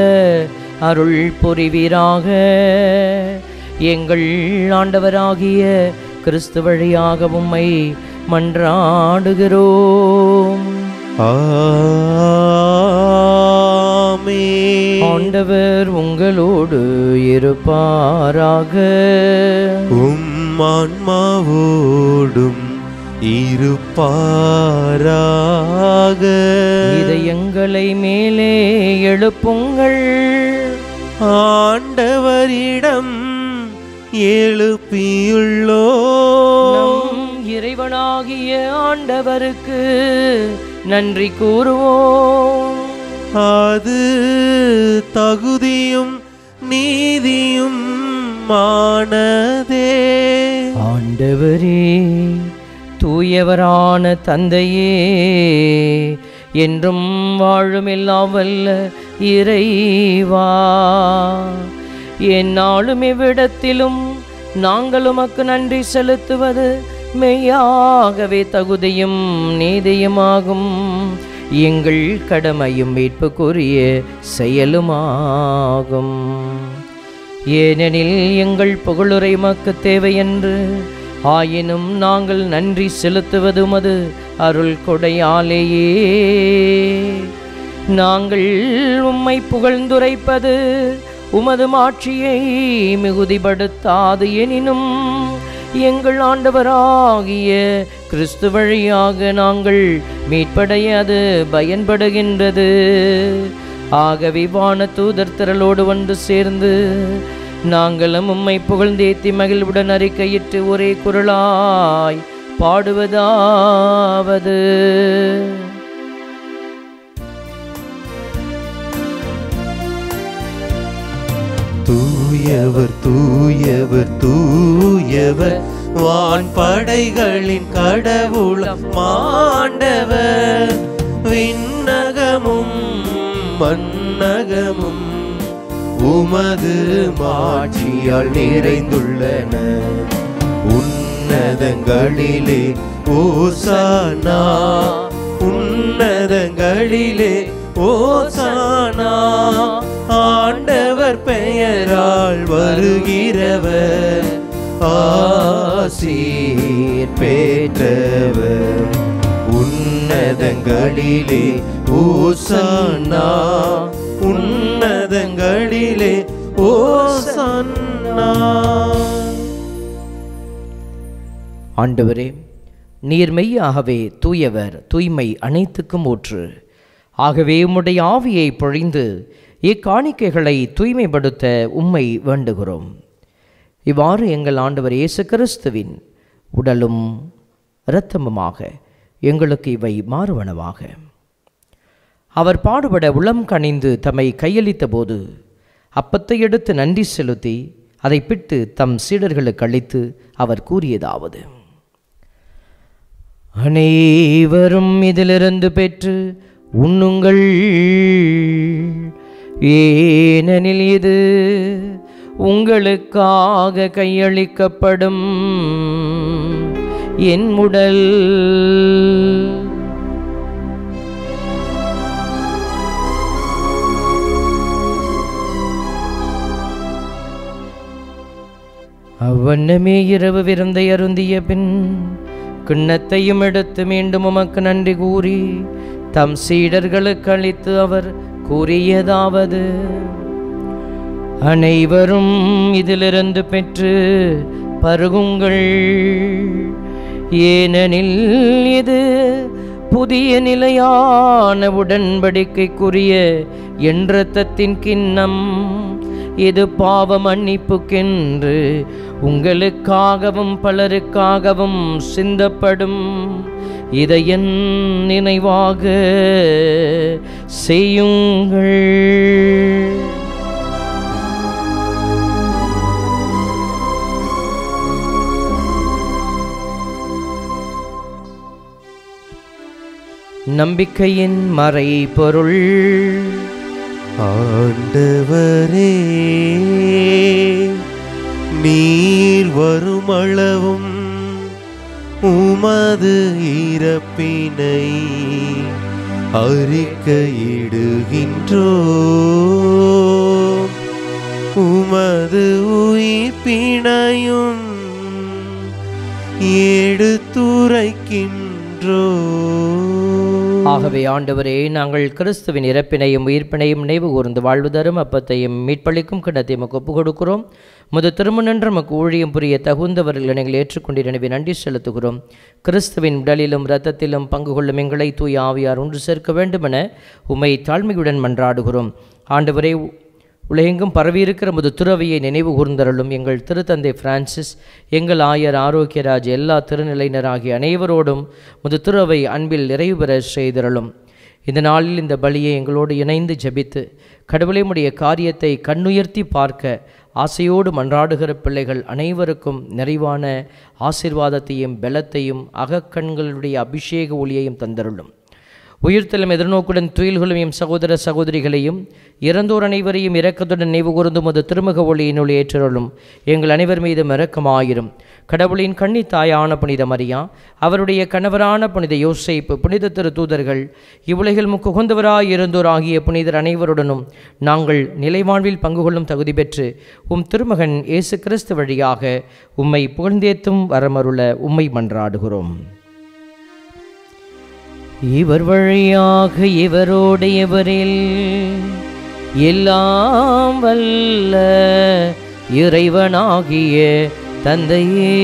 அருள் புரிவீராக. எங்கள் ஆண்டவராகிய கிறிஸ்து வழியாக உம்மை மன்றாடுகிறோம். ஆமென். ஆண்டவர் உங்களோடு இருப்பாராக. உம் ஆன்மாவோடும் இருப்பாராக. இதயங்களை மேலே எழுப்புங்கள், ஆண்டவரிடம் எழுப்பியுள்ளோ. நம் இறைவனாகிய ஆண்டவருக்கு நன்றி கூறுவோம். அது தகுதியும் நீதியும் மானதே. ஆண்டவரே, தூயவரான தந்தையே, என்றும் வாழும் எல்லாம் வல்ல இறைவா, எந்நாளும் இவ்விடத்திலும் நாங்கள் உமக்கு நன்றி செலுத்துவது மெய்யாகவே தகுதியும் நீதியுமாகும். எங்கள் கடமையும் மீட்புக்குரிய செயலுமாகும். ஏனெனில் எங்கள் புகழுரை உமக்கு தேவையென்று, ஆயினும் நாங்கள் நன்றி செலுத்துவது உமது அருள் கொடையாலேயே. நாங்கள் உம்மை புகழ்ந்துரைப்பது உமது மாட்சியை மிகுதிப்படுத்தாது. எனினும் எங்கள் ஆண்டவராகிய கிறிஸ்து வழியாக நாங்கள் மீட்படைய அது பயன்படுகின்றது. ஆகவே வான தூதர் திரளோடு ஒன்று சேர்ந்து நாங்களும் உம்மை புகழ்ந்தேத்தி மகிழ்வுடன் அறிக்கையிட்டு ஒரே குரலாய் பாடுவதாவது: தூயவர் தூயவர் தூயவர் வான் படைகளின் கடவுளம் ஆண்டவர். விண்ணகமும் மண்ணகமும் உமது மாட்சியால் நிறைந்துள்ளன. உன்னதங்களிலே ஓசானா, உன்னதங்களிலே ஓசானா. ஆண்டவர் பெயரால் வருகிறவர் ஆசீர் பெற்றவர். உன்னதங்களிலே ஓசானா, உன்னதங்களிலே ஓசானா. ஆண்டவரே, நீர் மெய்யாகவே தூயவர், தூய்மை அனைத்துக்கும் ஊற்று. ஆகவே உம்முடைய ஆவியை பொழிந்து இக்காணிக்கைகளை தூய்மைப்படுத்த உம்மை வேண்டுகிறோம். இவ்வாறு எங்கள் ஆண்டவர் இயேசு கிறிஸ்துவின் உடலும் இரத்தமுமாக எங்களுக்கு இவை மாறுவனவாக. அவர் பாடுபட உளம் கனிந்து தம்மை கையளித்த போது அப்பத்தை எடுத்து நன்றி செலுத்தி அதை பிட்டு தம் சீடர்களுக்கு அளித்து அவர் கூறியதாவது: அனைவரும் இதிலிருந்து பெற்று உண்ணுங்கள், ஏனெனில் இது உங்களுக்காக கையளிக்கப்படும் என் உடல். அவ்வண்ணமே இரவு விருந்தை அருந்திய பின் கிண்ணத்தையும் எடுத்து மீண்டும் உமக்கு நன்றி கூறி தம் சீடர்களுக்கு அளித்து அவர் கூறியதாவது: அனைவரும் இதிலிருந்து பெற்று பருகுங்கள், ஏனெனில் இது புதிய நிலையான உடன்படிக்கைக்குரிய என் இரத்தத்தின் கிண்ணம். இது பாவ மன்னிப்புக்கென்று உங்களுக்காகவும் பலருக்காகவும் சிந்தப்படும். இதை என் நினைவாக செய்யுங்கள். நம்பிக்கையின் மறைபொருள். ஆண்டவரே, நீர் வருமளவும் உமது இறப்பினை அறிக்கையிடுகின்றோம், உமது உயிர்ப்பினையும் எடுத்துரைக்கின்றோம். ஆகவே ஆண்டவரே, நாங்கள் கிறிஸ்துவின் இறப்பினையும் உயிர்ப்பினையும் நினைவு கூர்ந்து வாழ்வு தரும் அப்பத்தையும் மீட்பளிக்கும் கிண்ணத்தையும் ஒப்புக் கொடுக்கிறோம். முது திருமணன்று நமக்கு ஊழியம் புரிய தகுந்தவர்களை நீங்கள் ஏற்றுக்கொண்டு எனவே நன்றி செலுத்துகிறோம். கிறிஸ்துவின் உடலிலும் இரத்தத்திலும் பங்கு கொள்ளும் எங்களை தூய ஆவியார் ஒன்று சேர்க்க வேண்டுமென உம்மை தாழ்மையுடன் மன்றாடுகிறோம். ஆண்டவரே, உலகெங்கும் பரவியிருக்கிற முது துறவியை நினைவு கூர்ந்தருளும். எங்கள் திருத்தந்தை பிரான்சிஸ், எங்கள் ஆயர் ஆரோக்கியராஜ், எல்லா திருநிலையினராகிய அனைவரோடும் முது துறவை அன்பில் நிறைவு பெற செய்தருளும். இந்த நாளில் இந்த பலியை எங்களோடு இணைந்து ஜெபித்து கடவுளையுடைய காரியத்தை கண்ணுயர்த்தி பார்க்க ஆசையோடு மன்றாடுகிற பிள்ளைகள் அனைவருக்கும் நிறைவான ஆசீர்வாதத்தையும் பலத்தையும் அகக்கண்களுடைய அபிஷேக ஒளியையும் தந்தருளும். உயிர்த்தலும் எதிர்நோக்குடன் துயில்களும் எம் சகோதர சகோதரிகளையும் இறந்தோர் அனைவரையும் இரக்கத்துடன் நினைவு கூர்ந்தும் அது திருமுக ஒளியினுள் ஏற்றருளும். எங்கள் அனைவர் மீதும் இரக்கமாயிரும். கடவுளின் கன்னி தாயான புனித மரியா, அவருடைய கணவரான புனித யோசேப்பு, புனித திரு தூதர்கள், இவ்வுலகில் முக்குகந்தவராய் இருந்தோர் ஆகிய புனிதர் அனைவருடனும் நாங்கள் நிலைவாழ்வில் பங்கு கொள்ளும் தகுதி பெற்று உம் திருமகன் இயேசு கிறிஸ்து வழியாக உம்மை புகழ்ந்தேத்தும் வரமருள உம்மை மன்றாடுகிறோம். இவர் வழியாக இவரோடு இவரில் எல்லாம் வல்ல இறைவனாகிய தந்தையே,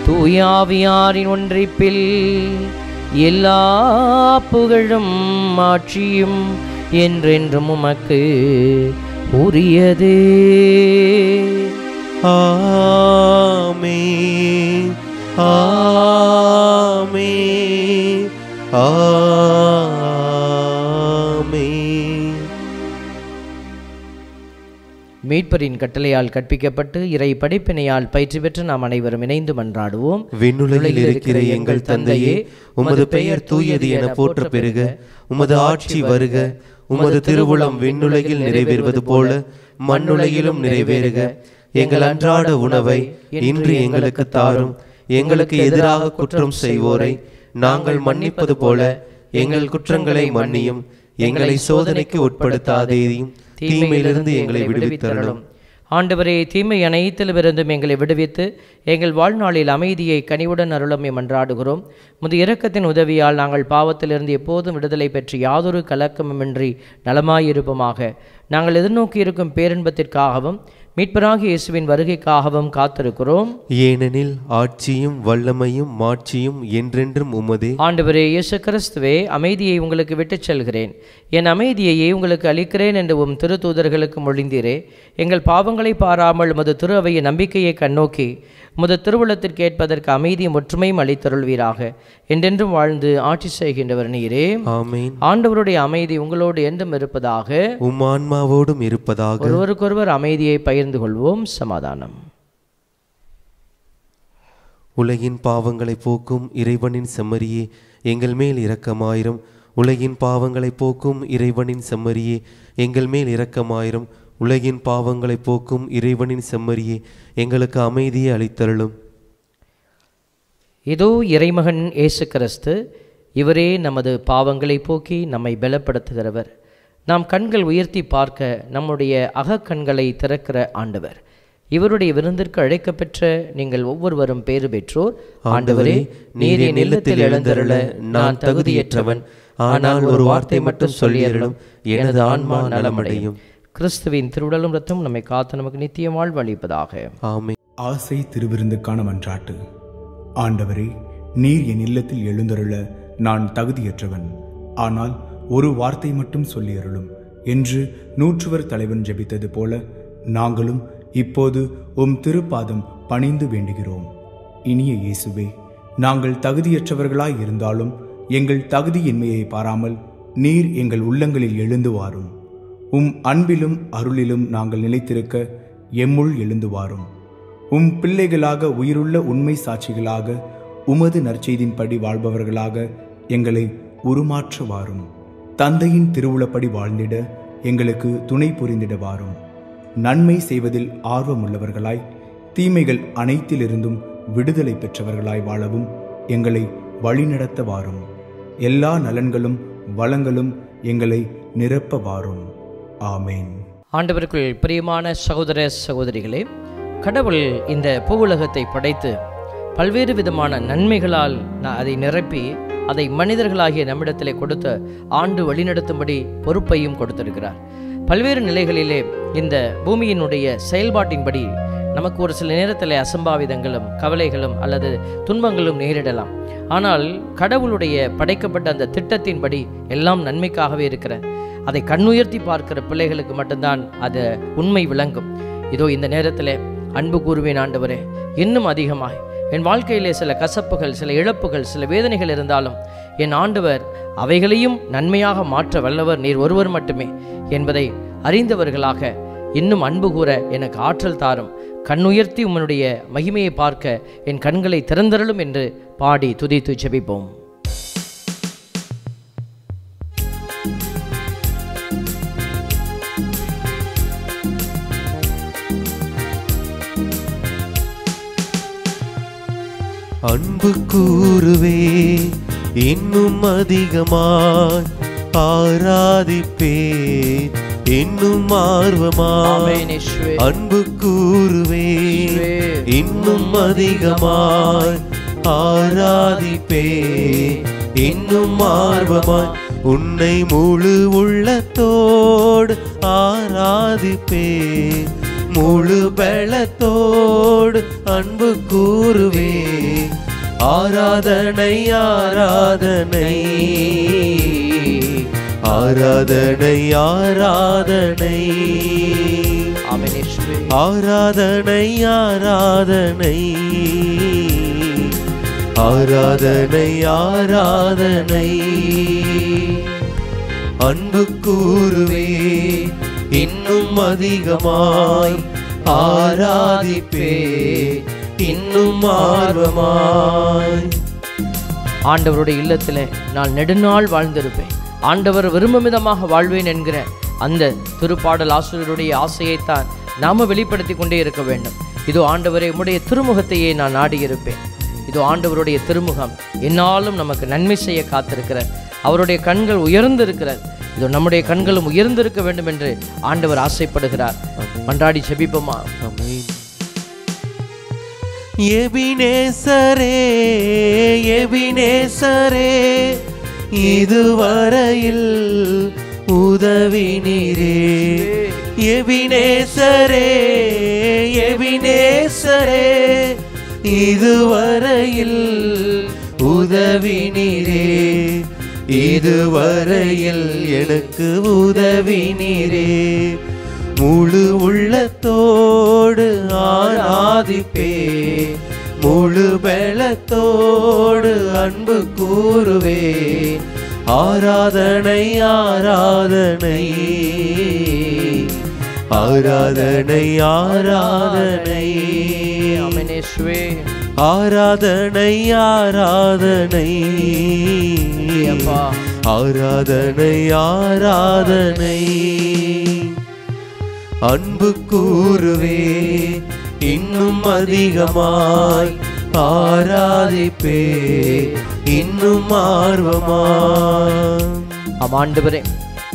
தூயாவியாரின் ஒன்றிப்பில் எல்லா புகழும் ஆட்சியும் என்றென்றும் உமக்கு உரியதே. ஆமென், ஆமென், ஆமென். மீட்பரின் கட்டளையால் கற்பிக்கப்பட்டு இறை படைப்பினையால் பயிற்சி பெற்று நாம் அனைவரும் இணைந்து மன்றாடுவோம். விண்ணுலகில் இருக்கிற எங்கள் தந்தையே, உமது பெயர் தூயது என போற்ற பெறுக. உமது ஆட்சி வருக. உமது திருவுளம் விண்ணுலகில் நிறைவேறுவது போல மண்ணுலகிலும் நிறைவேறுக. எங்கள் அன்றாட உணவை இன்று எங்களுக்கு தாரும். எங்களுக்கு எதிராக குற்றம் செய்வோரை நாங்கள் மன்னிப்பது போல எங்கள் குற்றங்களை மன்னியும். எங்களை சோதனைக்கு உட்படுத்தாதேயும், தீமையிலிருந்து எங்களை விடுவித்தருளும். ஆண்டவரே, தீமை அனைத்திலிருந்தும் எங்களை விடுவித்து எங்கள் வாழ்நாளில் அமைதியை கனிவுடன் அருளமை மன்றாடுகிறோம். முது இரக்கத்தின் உதவியால் நாங்கள் பாவத்திலிருந்து எப்போதும் விடுதலை பெற்று யாதொரு கலக்கமுமின்றி நலமாயிருப்போமாக. நாங்கள் எதிர்நோக்கி இருக்கும் பேரின்பத்திற்காகவும் மீட்பராகிய இயேசுவின் வருகைக்காகவும் காத்திருக்கிறோம். ஏனெனில் ஆட்சியும் வல்லமையும் மாட்சியும் என்றென்றும் உமதே. ஆண்டவரே இயேசு கிறிஸ்துவே, அமைதியை உங்களுக்கு விட்டுச் செல்கிறேன், என் அமைதியையே உங்களுக்கு அளிக்கிறேன் என்று உம் திருத்தூதர்களுக்கு மொழிந்தீரே. எங்கள் பாவங்களை பாராமல் உமது திரு அவையின் நம்பிக்கையை கண்ணோக்கி உமது திருவுளத்திற்கு ஏற்பதற்கு அமைதியும் ஒற்றுமையும் அளித்தருள்வீராக. என்றென்றும் வாழ்ந்து ஆட்சி செய்கின்றவர் நீரே. ஆமென். ஆண்டவருடைய அமைதி உங்களோடு என்றும் இருப்பதாக, உம் ஆன்மாவோடும் இருப்பதாக. ஒருவருக்கொருவர் அமைதியை பகிர்ந்து கொள்வோம். சமாதானம். உலகின் பாவங்களை போக்கும் இறைவனின் செம்மறியே, எங்கள் மேல் இரக்கமாயிரும். உலகின் பாவங்களை போக்கும் இறைவனின் செம்மறியே, எங்கள் மேல் இரக்கமாயிரும். உலகின் பாவங்களை போக்கும் இறைவனின் செம்மறியே, எங்களுக்கு அமைதியை அளித்தருளும். இதோ இறைமகன் இயேசு கிறிஸ்து, இவரே நமது பாவங்களை போக்கி நம்மை பலப்படுத்துகிறவர். நாம் கண்கள் உயர்த்தி பார்க்க நம்முடைய அகக்கண்களை திறக்கிற ஆண்டவர். இவருடைய விருந்திற்கு அழைக்கப்பெற்ற நீங்கள் ஒவ்வொருவரும் பேறு பெற்றோர். ஆண்டவரே, நீர் என் இல்லத்தில் எழுந்தருள நான் தகுதியற்றவன், ஆனால் ஒரு வார்த்தை மட்டும் சொல்லியருளும், எனது ஆன்மா நலமடையும். கிறிஸ்துவின் திருவுடலும் இரத்தம் நம்மை காத்து நமக்கு நித்திய வாழ்வு அளிப்பதாக. ஆமென். ஆசை திருவிருந்துக்கான மன்றாட்டு. ஆண்டவரே, நீர் என் இல்லத்தில் எழுந்தருள நான் தகுதியற்றவன், ஆனால் ஒரு வார்த்தை மட்டும் சொல்லியருளும் என்று நூற்றுவர் தலைவன் ஜெபித்தது போல நாங்களும் இப்போது உம் திருப்பாதம் பணிந்து வேண்டுகிறோம். இனிய இயேசுவே, நாங்கள் தகுதியற்றவர்களாய் இருந்தாலும் எங்கள் தகுதியின்மையை பாராமல் நீர் எங்கள் உள்ளங்களில் எழுந்து வாரும். உம் அன்பிலும் அருளிலும் நாங்கள் நிலைத்திருக்க எம்முள் எழுந்து வாரும். உம் பிள்ளைகளாக உயிருள்ள உண்மை சாட்சிகளாக உமது நற்செய்தின்படி வாழ்பவர்களாக எங்களை உருமாற்ற வாரும். தந்தையின் திருவுளப்படி வாழ்ந்திட எங்களுக்கு துணை புரிந்திட வாரும். நன்மை செய்வதில் ஆர்வமுள்ளவர்களாய் தீமைகள் அனைத்திலிருந்தும் விடுதலை பெற்றவர்களாய் வாழவும் எங்களை வழிநடத்த வாரும். எல்லா நலன்களும் வளங்களும் எங்களை நிரப்ப வாரும். ஆமேன். ஆண்டவருக்குள் பிரியமான சகோதர சகோதரிகளே, கடவுள் இந்த பூவுலகத்தை படைத்து பல்வேறு விதமான நன்மைகளால் அதை நிரப்பி அதை மனிதர்களாகிய நம்மிடத்திலே கொடுத்த ஆண்டு வழிநடத்தும்படி பொறுப்பையும் கொடுத்திருக்கிறார். பல்வேறு நிலைகளிலே இந்த பூமியினுடைய செயல்பாட்டின்படி நமக்கு ஒரு சில நேரத்தில் அசம்பாவிதங்களும் கவலைகளும் அல்லது துன்பங்களும் நேரிடலாம். ஆனால் கடவுளுடைய படைக்கப்பட்ட அந்த திட்டத்தின்படி எல்லாம் நன்மைக்காகவே இருக்கிற அதை கண்ணுயர்த்தி பார்க்கிற பிள்ளைகளுக்கு மட்டும்தான் அது உண்மை விளங்கும். இதோ இந்த நேரத்தில் அன்பு கூறுவேன் ஆண்டவரே, இன்னும் அதிகமாய் என் வாழ்க்கையிலே சில கசப்புகள், சில இழப்புகள், சில வேதனைகள் இருந்தாலும் என் ஆண்டவர் அவைகளையும் நன்மையாக மாற்ற வல்லவர் நீர் ஒருவர் மட்டுமே என்பதை அறிந்தவர்களாக இன்னும் அன்பு கூற எனக்கு ஆற்றல் தாரும். கண்ணுயர்த்தி உம்முடைய மகிமையை பார்க்க என் கண்களை திறந்தருளும் என்று பாடி துதித்து ஜெபிப்போம். அன்பு கூறுவே இன்னும் அதிகமாய், ஆராதிப்பே இன்னும் ஆர்வமாய். அன்பு கூறுவே இன்னும் அதிகமாய், ஆராதிப்பே இன்னும் ஆர்வமாய். உன்னை முழு உள்ளத்தோடு ஆராதிப்பே, முழு பலத்தோடு அன்பு கூறுவே. ஆராதனை ஆராதனை ஆராதனை ஆராதனை ஆராதனை ஆராதனை ஆராதனை ஆராதனை. அன்பு கூறுவே இன்னும் அதிகமாய், ஆராதிப்பே இன்னும் ஆர்வமாய். ஆண்டவருடைய இல்லத்தில் நான் நெடுநாள் வாழ்ந்திருப்பேன், ஆண்டவர் விரும்பும் விதமாக வாழ்வேன் என்கிற அந்த திருப்பாடல் ஆசிரியருடைய ஆசையைத்தான் நாம வெளிப்படுத்தி கொண்டே இருக்க வேண்டும். இதோ ஆண்டவரே, உம்முடைய திருமுகத்தையே நான் நாடியிருப்பேன். இதோ ஆண்டவருடைய திருமுகம் என்னாலும் நமக்கு நன்மை செய்ய காத்திருக்கிற, அவருடைய கண்கள் உயர்ந்திருக்கிறது. இதோ நம்முடைய கண்களும் உயர்ந்திருக்க வேண்டும் என்று ஆண்டவர் ஆசைப்படுகிறார். மன்றாடி ஜெபிப்போமா? எபினேசரே எபினேசரே, இதுவரையில் உதவி நீரே. எபினேசரே எபினேசரே இதுவரையில் உதவி நீரே, இதுவரையில் எனக்கு உதவி நீரே. முழு உள்ளத்தோடு ஆராதிப்பே, முழு பலத்தோடு அன்பு கூறுவேன். ஆராதனை ஆராதனை ஆராதனை ஆராதனை ஆமெனேசுவே. ஆராதனை ஆராதனை ஆராதனை ஆராதனை. அன்பு கூறுவே இன்னும் அதிகமாய், ஆராதிப்பே இன்னும் ஆர்வமாய். ஆண்டவரே,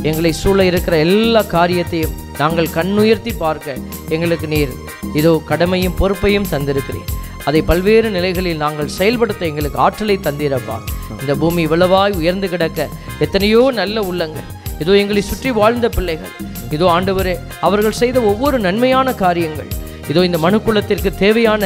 எங்களை சூழ இருக்கிற எல்லா காரியத்தையும் நாங்கள் கண்ணுயர்த்தி பார்க்க எங்களுக்கு நீர் இதோ கடமையும் பொறுப்பையும் தந்திருக்கிறேன். அதை பல்வேறு நிலைகளில் நாங்கள் செயல்படுத்த எங்களுக்கு ஆற்றலை தந்தீரப்பா. இந்த பூமி இவ்வளவாய் உயர்ந்து கிடக்க எத்தனையோ நல்ல உள்ளங்கள், இதோ எங்களை சுற்றி வாழ்ந்த பிள்ளைகள், இதோ ஆண்டவரே அவர்கள் செய்த ஒவ்வொரு நன்மையான காரியங்கள், இதோ இந்த மனுக்குலத்திற்கு தேவையான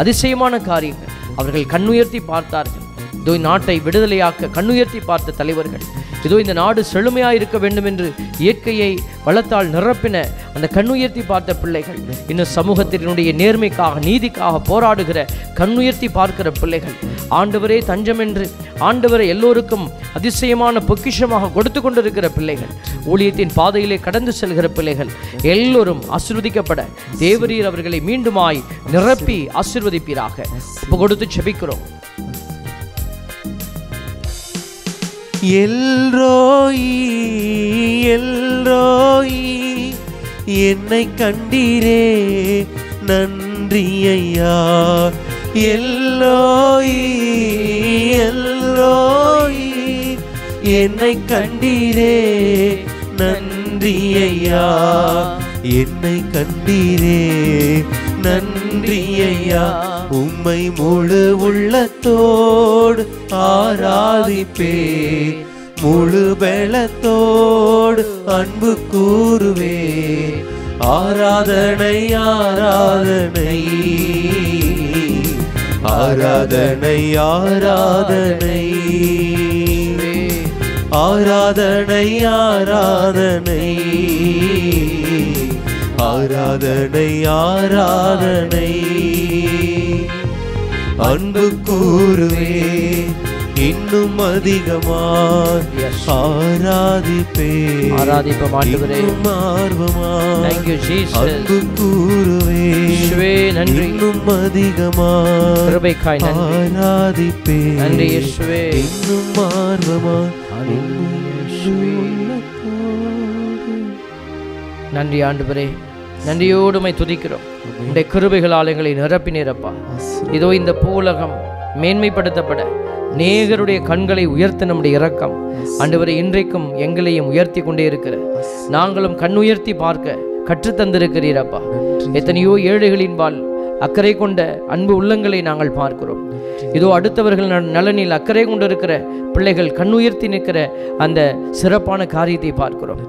அதிசயமான காரியங்கள் அவர்கள் கண்ணுயர்த்தி பார்த்தார்கள். இதோ நாட்டை விடுதலையாக்க கண்ணுயர்த்தி பார்த்த தலைவர்கள், இதோ இந்த நாடு செழுமையாக இருக்க வேண்டும் என்று இயற்கையை வளத்தால் நிரப்பின அந்த கண்ணுயர்த்தி பார்த்த பிள்ளைகள், இன்னும் சமூகத்தினுடைய நேர்மைக்காக நீதிக்காக போராடுகிற கண்ணுயர்த்தி பார்க்கிற பிள்ளைகள், ஆண்டவரே தஞ்சம் என்று ஆண்டவரை எல்லோருக்கும் அதிசயமான பொக்கிஷமாக கொடுத்து கொண்டிருக்கிற பிள்ளைகள், ஊழியத்தின் பாதையிலே கடந்து செல்கிற பிள்ளைகள் எல்லோரும் ஆசீர்வதிக்கப்பட தேவரீர் அவர்களை மீண்டுமாய் நிரப்பி ஆசீர்வதிப்பீராக. ஒப்பு கொடுத்து செபிக்கிறோம். எல்ரோயி எல்ரோயி என்னை கண்டீரே நன்றி ஐயா. எல்ரோயி எல்ரோயி என்னை கண்டீரே நன்றி ஐயா. என்னை கண்டீரே நன்றி ஐயா. உம்மை முழு உள்ளத்தோடு ஆராதிப்பே, முழு பலத்தோடு அன்பு கூறுவே. ஆராதனை ஆராதனை ஆராதனை ஆராதனை ஆராதனை ஆராதனை ஆராதனை ஆராதனை. அன்பு கூறுவே இன்னும் அதிகமாய், ஆராதிப்பே ஆராதிப்போம் ஆண்டவரே. இன்னும் ஆர்வமாய். Thank you Jesus. அன்பு கூறுவே இயேசுவே நன்றி. இன்னும் அதிகமாய் கிருபைக்காய் நன்றி. ஆராதிப்பே நன்றி இயேசுவே. இன்னும் ஆர்வமாய். நன்றி ஆண்டவரே, நன்றியோடு உம்மை துதிக்கிறோம். உம்முடைய கிருபைகளால் எங்களை நிரப்பினீரப்பா. இதோ இந்த பூவுலகம் மேன்மைப்படுத்தப்பட நேகருடைய கண்களை உயர்த்த நம்முடைய இரக்கம் ஆண்டவரே இன்றைக்கும் எங்களையும் உயர்த்தி கொண்டே இருக்கிற நாங்களும் கண் உயர்த்தி பார்க்க கற்றுத்தந்திருக்கிறீரப்பா. எத்தனையோ ஏழைகளின்பால் அக்கறை கொண்ட அன்பு உள்ளங்களை நாங்கள் பார்க்கிறோம். இதோ அடுத்தவர்கள் நலனில் அக்கறை கொண்டிருக்கிற பிள்ளைகள் கண்ணுயர்த்தி நிற்கிற அந்த சிறப்பான காரியத்தை பார்க்கிறோம்.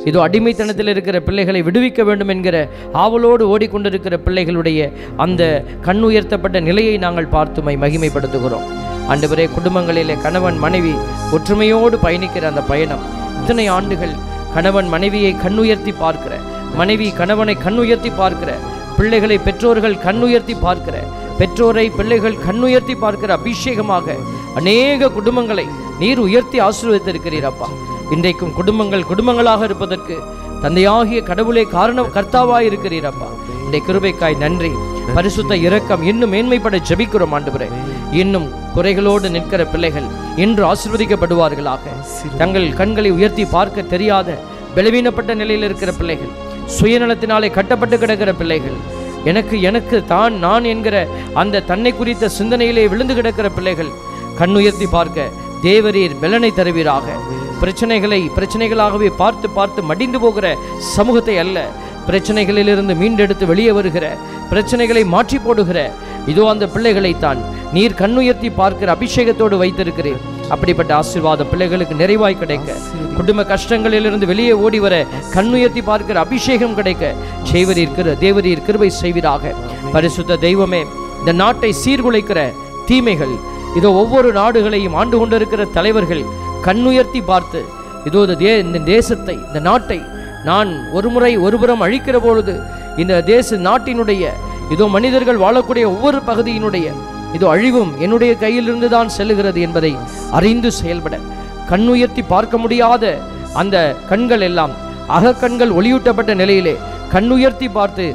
இதோ அடிமைத்தனத்தில் இருக்கிற பிள்ளைகளை விடுவிக்க வேண்டும் என்கிற ஆவலோடு ஓடிக்கொண்டிருக்கிற பிள்ளைகளுடைய அந்த கண்ணுயர்த்தப்பட்ட நிலையை நாங்கள் பார்த்துமை மகிமைப்படுத்துகிறோம். ஆண்டவரே, குடும்பங்களிலே கணவன் மனைவி ஒற்றுமையோடு பயணிக்கிற அந்த பயணம், இத்தனை ஆண்டுகள் கணவன் மனைவியை கண்ணுயர்த்தி பார்க்கிற, மனைவி கணவனை கண்ணுயர்த்தி பார்க்கிற, பிள்ளைகளை பெற்றோர்கள் கண்ணுயர்த்தி பார்க்கிற, பெற்றோரை பிள்ளைகள் கண்ணுயர்த்தி பார்க்கிற அபிஷேகமாக அநேக குடும்பங்களை நீர் உயர்த்தி ஆசீர்வதித்திருக்கிறீர் அப்பா. இன்றைக்கும் குடும்பங்கள் குடும்பங்களாக இருப்பதற்கு தந்தையாகிய கடவுளே காரணம் கர்த்தாவாய் இருக்கிறீர் அப்பா. இன்றைய கிருபைக்காய் நன்றி. பரிசுத்த இரக்கம் இன்னும் மேன்மைப்பட ஜெபிக்கிறோம் ஆண்டவரே. இன்னும் குறைகளோடு நிற்கிற பிள்ளைகள் இன்று ஆசீர்வதிக்கப்படுவார்களாக. தங்கள் கண்களை உயர்த்தி பார்க்க தெரியாத பலவீனப்பட்ட நிலையில் இருக்கிற பிள்ளைகள், சுயநலத்தினாலே கட்டப்பட்டு கிடக்கிற பிள்ளைகள், எனக்கு எனக்கு தான் நான் என்கிற அந்த தன்னை குறித்த சிந்தனையிலே விழுந்து கிடக்கிற பிள்ளைகள் கண்ணுயர்த்தி பார்க்க தேவரீர் பலனை தருவீராக. பிரச்சனைகளாகவே பார்த்து பார்த்து மடிந்து போகிற சமூகத்தை அல்ல, பிரச்சனைகளிலிருந்து மீண்டெடுத்து வெளியே வருகிற, பிரச்சனைகளை மாற்றி போடுகிற இதோ அந்த பிள்ளைகளைத்தான் நீர் கண்ணுயர்த்தி பார்க்கிற அபிஷேகத்தோடு வைத்திருக்கிறேன். அப்படிப்பட்ட ஆசீர்வாதம் பிள்ளைகளுக்கு நிறைவாய் கிடைக்க, குடும்ப கஷ்டங்களிலிருந்து வெளியே ஓடி வர கண்ணுயர்த்தி பார்க்கிற அபிஷேகம் கிடைக்க தேவரீர் கிருபை செய்வீராக. பரிசுத்த தெய்வமே, இந்த நாட்டை சீர்குலைக்கிற தீமைகள், இதோ ஒவ்வொரு நாடுகளையும் ஆண்டு கொண்டிருக்கிற தலைவர்கள் கண்ணுயர்த்தி பார்த்து, இதோ இந்த தேசத்தை, இந்த நாட்டை நான் ஒருபுறம் அழிக்கிற பொழுது இந்த நாட்டினுடைய இதோ மனிதர்கள் வாழக்கூடிய ஒவ்வொரு பகுதியினுடைய இதோ அழிவும் என்னுடைய கையிலிருந்து தான் செல்லுகிறது என்பதை அறிந்து செயல்பட, கண்ணுயர்த்தி பார்க்க முடியாத அந்த கண்கள் எல்லாம் அகக்கண்கள் ஒளியூட்டப்பட்ட நிலையிலே கண்ணுயர்த்தி பார்த்து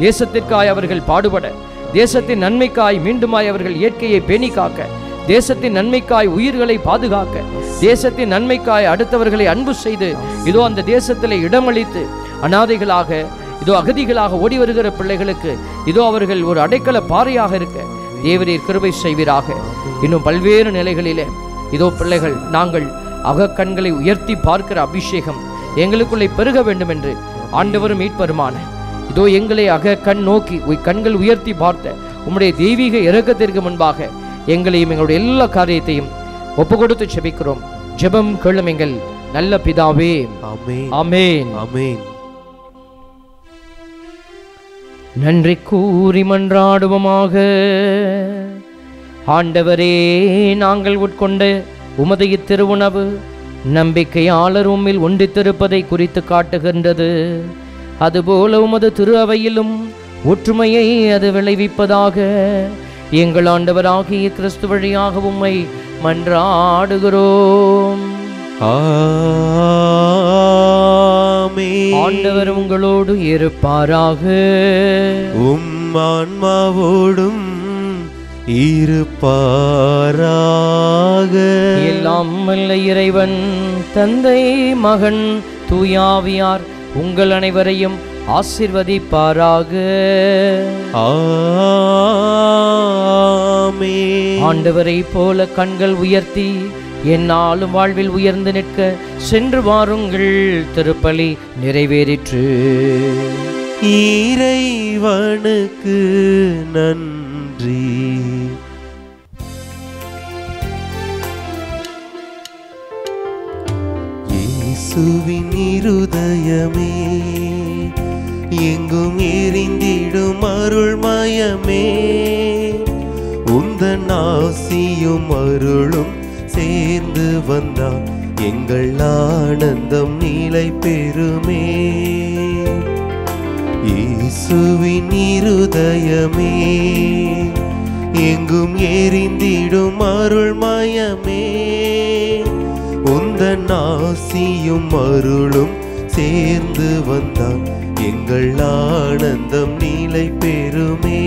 தேசத்திற்காய் அவர்கள் பாடுபட, தேசத்தின் நன்மைக்காய் மீண்டுமாய் அவர்கள் இயற்கையை பேணி காக்க, தேசத்தின் நன்மைக்காய் உயிர்களை பாதுகாக்க, தேசத்தின் நன்மைக்காய் அடுத்தவர்களை அன்பு செய்து இதோ அந்த தேசத்திலே இடமளித்து அனாதைகளாக இதோ அகதிகளாக ஓடி வருகிற பிள்ளைகளுக்கு இதோ அவர்கள் ஒரு அடைக்கல பாறையாக இருக்க தேவரீர் கிருபை செய்வீராக. இன்னும் பல்வேறு நிலைகளிலே இதோ பிள்ளைகள் நாங்கள் அகக்கண்களை உயர்த்தி பார்க்கிற அபிஷேகம் எங்களுக்குள்ளே பெருக வேண்டும் என்று ஆண்டவரும் மீட்பருமான இதோ எங்களை அகக்கண் நோக்கி கண்கள் உயர்த்தி பார்த்த உம்முடைய தெய்வீக இரக்கத்திற்கு முன்பாக எங்களையும் எங்களுடைய எல்லா காரியத்தையும் ஒப்பு கொடுத்து ஜெபிக்கிறோம். ஜெபம் கேளும் எங்கள் நல்ல பிதாவே. ஆமென். ஆமென். ஆமென். நன்றி கூறி மன்றாடுவோமாக. ஆண்டவரே, நாங்கள் உட்கொண்ட உமது இத்திருவுணவு நம்பிக்கையாளர் உம்மில் ஒன்றித்திருப்பதை குறித்து காட்டுகின்றது. அதுபோல உமது திரு அவையிலும் ஒற்றுமையை அது விளைவிப்பதாக எங்கள் ஆண்டவராகிய கிறிஸ்து வழியாக உம்மை மன்றாடுகிறோம். ஆமென். ஆண்டவர் உங்களோடு இருப்பாராக. உம் ஆன்மாவோடும் இருப்பாராக. எல்லாம் வல்ல இறைவன் தந்தை, மகன், தூயாவியார் உங்கள் அனைவரையும் ஆசீர்வதிப்பாராக. ஆமென். ஆண்டவரை போல கண்கள் உயர்த்தி என்னாலும் வாழ்வில் உயர்ந்து நிற்க சென்று வாருங்கள். திருப்பலி நிறைவேறிற்று. இறைவனுக்கு நன்றி. இயேசுவின் இருதயமே, எங்கும் எரிந்திடும் அருள்மயமே, உந்தன் ஆசியும் அருளும் சேர்ந்து வந்தால் எங்கள் ஆனந்தம் நிலை பெறுமே. இயேசுவின் இருதயமே, எங்கும் எரிந்திடும் அருள்மயமே, உந்தன் ஆசியும் அருளும் சேர்ந்து வந்தால் எங்கள் ஆனந்தம் நிலை பெறுமே.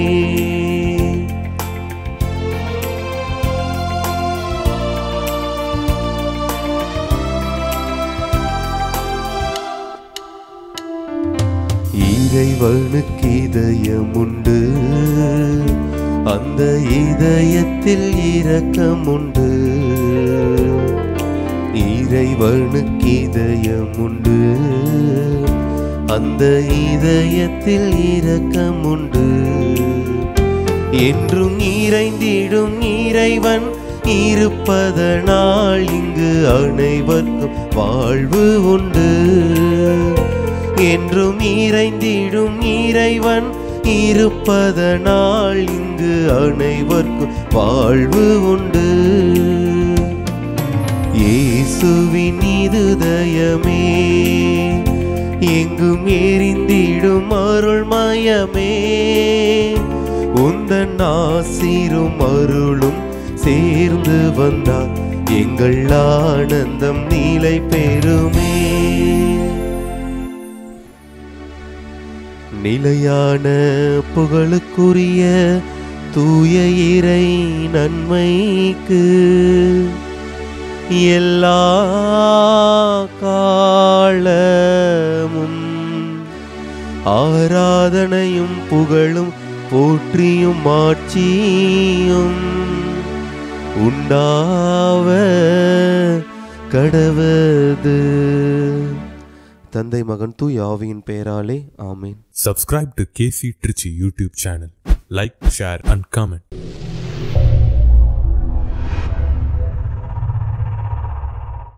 இறைவனுக்கு இதயம் உண்டு, அந்த இதயத்தில் இரக்கம் உண்டு. இறைவனுக்கு இதயம் உண்டு, அந்த இதயத்தில் இரக்கம் உண்டு. என்றும் நிறைந்திடும் இறைவன் இருப்பதனால் இங்கு அனைவருக்கும் வாழ்வு உண்டு. என்றும் நிறைந்திடும் இறைவன் இருப்பதனால் இங்கு அனைவருக்கும் வாழ்வு உண்டு. இயேசுவின் இருதயமே, எங்கும் எரிந்திடும் அருள்மயமே, உந்தன் ஆசீரும் அருளும் சேர்ந்து வந்தால் எங்கள் ஆனந்தம் நிலை பெறுமே. நிலையான புகழுக்குரிய தூய இறை நன்மைக்கு எல்லா காலமும் ஆராதனையும் புகழும் போற்றியும் ஆட்சியும் உண்டாவ கடவது. தந்தை, மகன், தூய ஆவியின் பெயராலே ஆமென். Subscribe to KC Trichy YouTube channel. Like, share and comment.